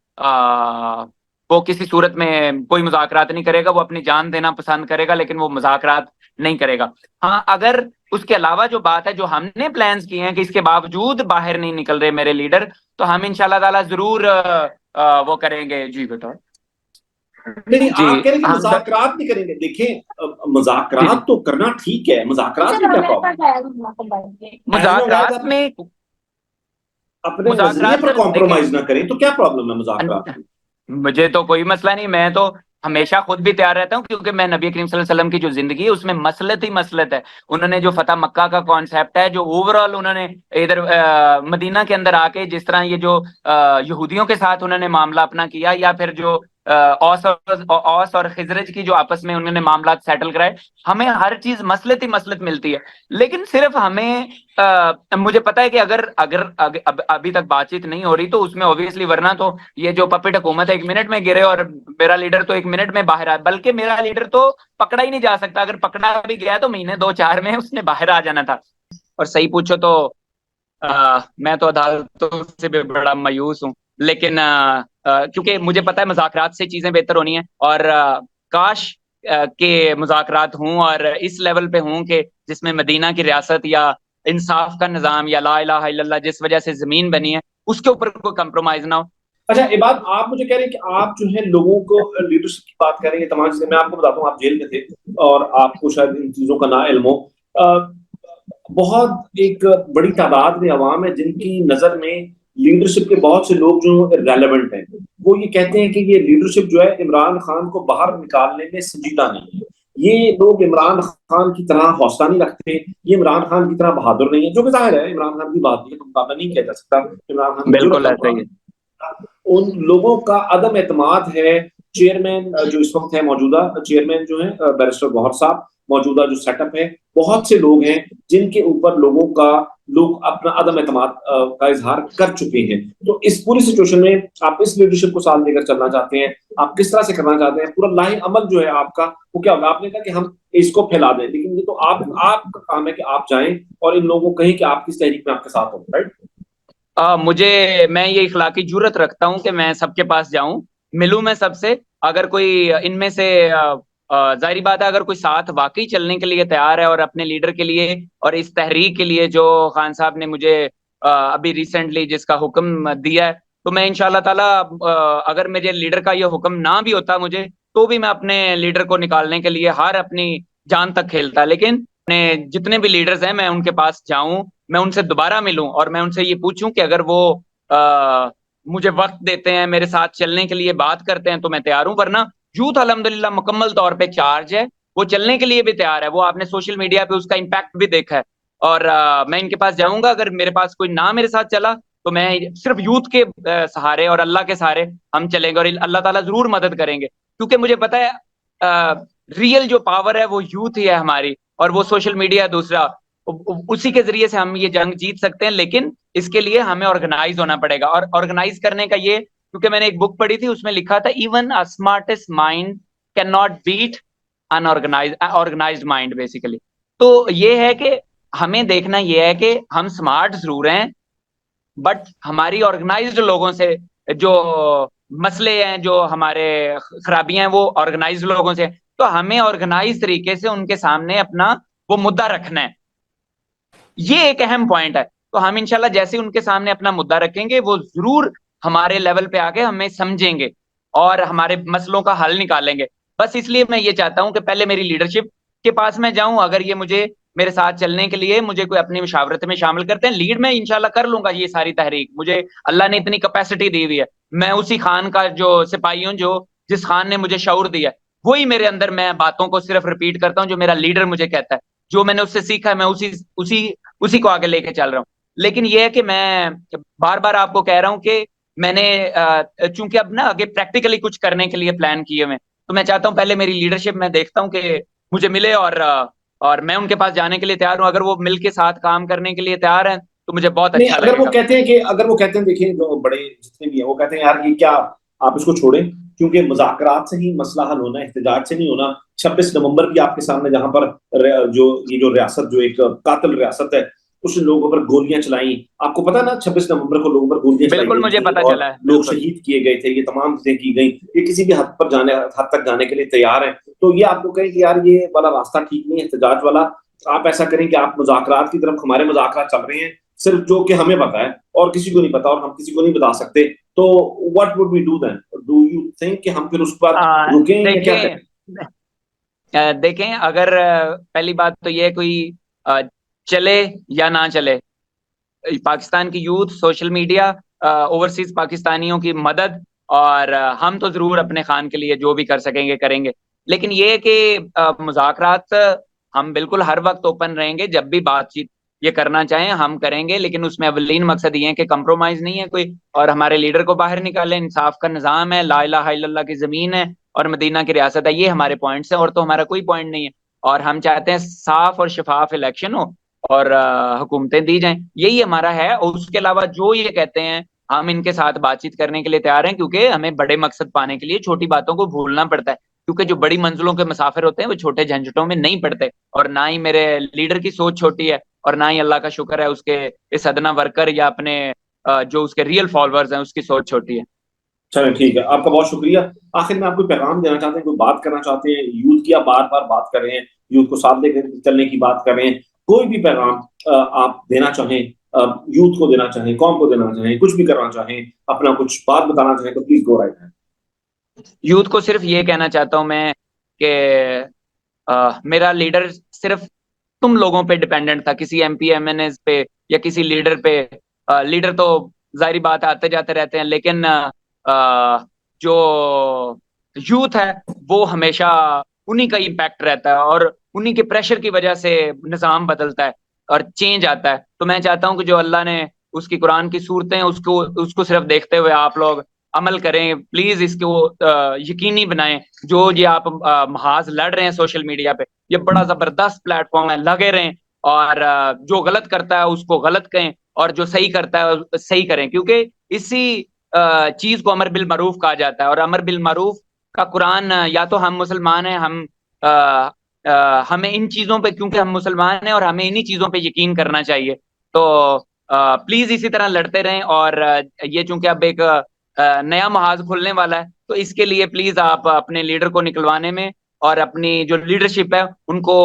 किसी सूरत में कोई मुज़ाकरात नहीं करेगा, वो अपनी जान देना पसंद करेगा लेकिन वो मुज़ाकरात नहीं करेगा। हाँ, अगर उसके अलावा जो बात है, जो हमने प्लान्स किए हैं कि इसके बावजूद बाहर नहीं निकल रहे मेरे लीडर, तो हम इंशाल्लाह ताला जरूर वो करेंगे। जी बताओ। नहीं, जी आप कह रहे हैं कि हम सर। मुज़ाकरात नहीं करेंगे, देखें जी जी। मुज़ाकरात तो करना ठीक है, मुज़ाकरात में क्या प्रॉब्लम, एज लॉन्ग एज मुज़ाकरात आप में अपने नजरिए मुज़ाकरात पर सर देखें, कॉम्प्रोमाइज ना करें तो क्या प्रॉब्लम है मुज़ाकरात में? मुझे तो कोई मसला नहीं, मैं तो हमेशा खुद भी तैयार रहता हूँ, क्योंकि मैं नबी करीम सल्लल्लाहु अलैहि वसल्लम की जो जिंदगी है उसमें मसलत ही मसलत है। उन्होंने जो फतह मक्का का कॉन्सेप्ट है, जो ओवरऑल उन्होंने इधर मदीना के अंदर आके जिस तरह ये जो यहूदियों के साथ उन्होंने मामला अपना किया, या फिर जो औस और खिजरज की जो आपस में उन्होंने मामला सेटल कराए, हमें हर चीज मसलत ही मसलत मिलती है। लेकिन सिर्फ हमें मुझे पता है कि अगर अभी तक बातचीत नहीं हो रही तो उसमें ऑब्वियसली, वरना तो ये जो पपेट हुकूमत है 1 मिनट में गिरे और मेरा लीडर तो 1 मिनट में बाहर आए, बल्कि मेरा लीडर तो पकड़ा ही नहीं जा सकता, अगर पकड़ा भी गया तो महीने 2-4 में उसने बाहर आ जाना था। और सही पूछो तो मैं तो अदालतों से भी बड़ा मायूस हूँ, लेकिन क्योंकि मुझे पता है मुज़ाकरात से चीजें बेहतर होनी है, और काश के मुज़ाकरात हूँ और इस लेवल पे हूँ कि जिसमें मदीना की रियासत या इंसाफ का निज़ाम या ला इलाहा इल्लल्लाह जिस वजह से जमीन बनी है उसके ऊपर कोई कंप्रोमाइज ना हो। अच्छा, ये बात आप मुझे कह रहे हैं कि आप जो है लोगों को लीडरशिप की बात करेंगे, तमाम चीजें, मैं आपको बताता हूँ, आप जेल में थे और आपको शायद इन चीजों का ना इल्म हो। बहुत एक बड़ी तादाद में अवाम है जिनकी नजर में लीडरशिप के बहुत से लोग जो रेलेवेंट हैं, वो ये कहते हैं कि ये लीडरशिप जो है इमरान खान को बाहर निकालने में संजीदा नहीं है, ये लोग इमरान खान की तरह हौसला नहीं रखते, ये इमरान खान की तरह बहादुर नहीं है, जो कि जाहिर है इमरान खान की बहादुरी का मुकाबला नहीं किया जा सकता, इमरान खान की जुर्रत बिल्कुल का ऐसा ही है। मुकाबला। उन लोगों का अदम एतमाद है। चेयरमैन जो इस वक्त है, मौजूदा चेयरमैन जो है बैरिस्टर गौहर साहब, मौजूदा जो सेटअप है, बहुत से लोग हैं जिनके ऊपर लोग अपना अदम एतमाद का इजहार कर चुके हैं। तो इस पूरी सिचुएशन में आप इस लीडरशिप को साथ लेकर चलना चाहते हैं, आप किस तरह से करना चाहते हैं, पूरा लाहे अमल जो है आपका वो क्या होगा? आपने कहा कि हम इसको फैला दें, लेकिन ये तो आपका काम है कि आप जाएं और इन लोगों को कहें कि आप किस तहरीक में आपके साथ हो, राइट? मैं ये इखलाकी जुर्रत रखता हूँ कि मैं सबके पास जाऊं, मिलूं मैं सबसे, अगर कोई इनमें से जाहिर बात है, अगर कोई साथ वाकई चलने के लिए तैयार है और अपने लीडर के लिए और इस तहरीक के लिए जो खान साहब ने मुझे अभी रिसेंटली जिसका हुक्म दिया है, तो मैं इंशाल्लाह ताला अगर मेरे लीडर का ये हुक्म ना भी होता मुझे, तो भी मैं अपने लीडर को निकालने के लिए हर अपनी जान तक खेलता। लेकिन अपने जितने भी लीडर्स हैं मैं उनके पास जाऊं, मैं उनसे दोबारा मिलूं और मैं उनसे ये पूछूं कि अगर वो मुझे वक्त देते हैं, मेरे साथ चलने के लिए बात करते हैं, तो मैं तैयार हूं। वरना यूथ अल्हम्दुलिल्लाह मुकम्मल तौर पे चार्ज है, वो चलने के लिए भी तैयार है, वो आपने सोशल मीडिया पे उसका इम्पैक्ट भी देखा है। और मैं इनके पास जाऊंगा, अगर मेरे पास कोई ना मेरे साथ चला तो मैं सिर्फ यूथ के सहारे और अल्लाह के सहारे हम चलेंगे, और अल्लाह ताला जरूर मदद करेंगे, क्योंकि मुझे पता है रियल जो पावर है वो यूथ ही है हमारी, और वो सोशल मीडिया दूसरा, उसी के जरिए से हम ये जंग जीत सकते हैं। लेकिन इसके लिए हमें ऑर्गेनाइज होना पड़ेगा, और ऑर्गेनाइज करने का ये, क्योंकि मैंने एक बुक पढ़ी थी उसमें लिखा था even a smartest mind can not beat unorganised organised mind basically. तो ये है कि हमें देखना ये है कि हम स्मार्ट जरूर हैं, बट हमारी ऑर्गेनाइज्ड लोगों से जो मसले हैं, जो हमारे खराबियां हैं, वो ऑर्गेनाइज्ड लोगों से। तो हमें ऑर्गेनाइज तरीके से उनके सामने अपना वो मुद्दा रखना है, ये एक अहम पॉइंट है। तो हम इंशाल्लाह जैसे उनके सामने अपना मुद्दा रखेंगे, वो जरूर हमारे लेवल पे आके हमें समझेंगे और हमारे मसलों का हल निकालेंगे। बस इसलिए मैं ये चाहता हूं कि पहले मेरी लीडरशिप के पास मैं जाऊं, अगर ये मुझे मेरे साथ चलने के लिए मुझे कोई अपनी मशावरत में शामिल करते हैं, लीड में इंशाल्लाह कर लूंगा ये सारी तहरीक। मुझे अल्लाह ने इतनी कैपेसिटी दी हुई है, मैं उसी खान का जो सिपाही हूं, जो जिस खान ने मुझे शऊर दिया है, वही मेरे अंदर, मैं बातों को सिर्फ रिपीट करता हूं जो मेरा लीडर मुझे कहता है, जो मैंने उससे सीखा है, मैं उसी उसी उसी को आगे लेके चल रहा हूँ। लेकिन ये है कि मैं बार बार आपको कह रहा हूँ कि मैंने चूंकि अब ना आगे प्रैक्टिकली कुछ करने के लिए प्लान किए हुए हैं, तो मैं चाहता हूँ पहले मेरी लीडरशिप मैं देखता हूँ कि मुझे मिले, और मैं उनके पास जाने के लिए तैयार हूँ। अगर वो मिल के साथ काम करने के लिए तैयार हैं तो मुझे बहुत नहीं, अच्छा लगेगा। अगर वो कहते हैं, देखिए जो बड़े जितने भी हैं वो कहते हैं यार ये क्या, आप इसको छोड़ें, क्योंकि मुज़ाकरात से ही मसला हल होना है, एहतजाज से नहीं होना। 26 नवंबर भी आपके सामने, जहां पर जो रियासत, जो एक कातिल रियासत है, उसने लोगों पर गोलियां चलाई। आपको पता है ना, 26 नवंबर को लोगों पर गोलियां चलाई बिल्कुल गई मुझे थी पता और चला है, लोग बिल्कुल। शहीद किए गए थे। ये तमाम चीजें की गई, ये किसी भी हद तक जाने के लिए तैयार है। तो ये आपको कहें कि यार ये वाला रास्ता ठीक नहीं है, एहतजाज वाला। आप ऐसा करें कि आप मुज़ाकरात की तरफ, हमारे मुज़ाकरात चल रहे हैं सिर्फ जो कि हमें पता है और किसी को नहीं पता, और हम किसी को नहीं बता सकते। तो what would we do then? Do you think कि हम फिर उस पर रुकें या क्या देखें, करें? देखें, अगर पहली बात तो ये कोई अ, चले या ना चले, पाकिस्तान की यूथ, सोशल मीडिया, ओवरसीज पाकिस्तानियों की मदद, और हम तो जरूर अपने खान के लिए जो भी कर सकेंगे करेंगे। लेकिन ये है कि मुज़ाकरात हम बिल्कुल हर वक्त ओपन रहेंगे, जब भी बातचीत ये करना चाहें हम करेंगे, लेकिन उसमें अवलीन मकसद ये है कि कंप्रोमाइज नहीं है कोई, और हमारे लीडर को बाहर निकालें। इंसाफ का निज़ाम है, ला इलाहा इल्लल्लाह की जमीन है और मदीना की रियासत है, ये हमारे पॉइंट्स हैं, और तो हमारा कोई पॉइंट नहीं है। और हम चाहते हैं साफ और शफाफ इलेक्शन हो और हुकूमतें दी जाएं, यही हमारा है। और उसके अलावा जो ये कहते हैं, हम इनके साथ बातचीत करने के लिए तैयार हैं, क्योंकि हमें बड़े मकसद पाने के लिए छोटी बातों को भूलना पड़ता है, क्योंकि जो बड़ी मंजिलों के मुसाफिर होते हैं वो छोटे झंझटों में नहीं पड़ते। और ना ही मेरे लीडर की सोच छोटी है, और ना ही अल्लाह का शुक्र है उसके इस अदना वर्कर या अपने जो उसके रियल फॉलोअर्स हैं उसकी सोच छोटी है। चलें, ठीक है, आपका बहुत शुक्रिया। आखिर में आप कोई पैगाम देना चाहते हैं, कोई बात करना चाहते हैं यूथ की? आप बार बार बात कर रहे हैं, यूथ को साथ लेकर चलने की बात कर रहे हैं। कोई भी पैगाम आप देना चाहें, यूथ को देना चाहें, कौम को देना चाहें, कुछ भी करना चाहें, अपना कुछ बात बताना चाहें, तो प्लीज गो राइट। यूथ को सिर्फ ये कहना चाहता हूं मैं कि मेरा लीडर सिर्फ तुम लोगों पे डिपेंडेंट था, किसी एमपी एमएनए पे या किसी लीडर पे। लीडर तो जाहिर बात है आते जाते रहते हैं, लेकिन जो यूथ है वो हमेशा उन्हीं का इम्पैक्ट रहता है, और उन्हीं के प्रेशर की वजह से निज़ाम बदलता है और चेंज आता है। तो मैं चाहता हूं कि जो अल्लाह ने उसकी कुरान की सूरतें उसको उसको सिर्फ देखते हुए आप लोग अमल करें, प्लीज इसको यकीनी बनाएं। जो ये आप महाज लड़ रहे हैं सोशल मीडिया पे, ये बड़ा जबरदस्त प्लेटफॉर्म है, लगे रहें। और जो गलत करता है उसको गलत कहें, और जो सही करता है सही करें, क्योंकि इसी चीज को अमर बिल मारूफ कहा जाता है। और अमर बिल मारूफ का कुरान, या तो हम मुसलमान हैं, अ, हमें इन चीजों पे, क्योंकि हम मुसलमान हैं और हमें इन्हीं चीजों पे यकीन करना चाहिए। तो प्लीज इसी तरह लड़ते रहें। और ये चूंकि अब एक नया महाज खुलने वाला है, तो इसके लिए प्लीज आप अपने लीडर को निकलवाने में और अपनी जो लीडरशिप है उनको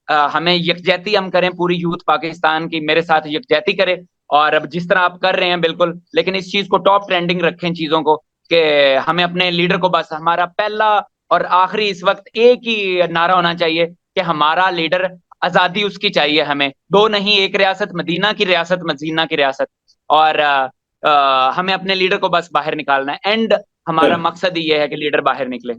हमें यकजहती हम करें, पूरी यूथ पाकिस्तान की मेरे साथ यकजहती करे। और अब जिस तरह आप कर रहे हैं बिल्कुल, लेकिन इस चीज को टॉप ट्रेंडिंग रखें चीजों को, कि हमें अपने लीडर को, बस हमारा पहला और आखिरी इस वक्त एक ही नारा होना चाहिए कि हमारा लीडर, आजादी उसकी चाहिए, हमें दो नहीं, एक रियासत मदीना की रियासत, मदीना की रियासत। और हमें अपने लीडर को बस बाहर निकालना है, एंड हमारा चलें, मकसद ही ये है कि लीडर बाहर निकले।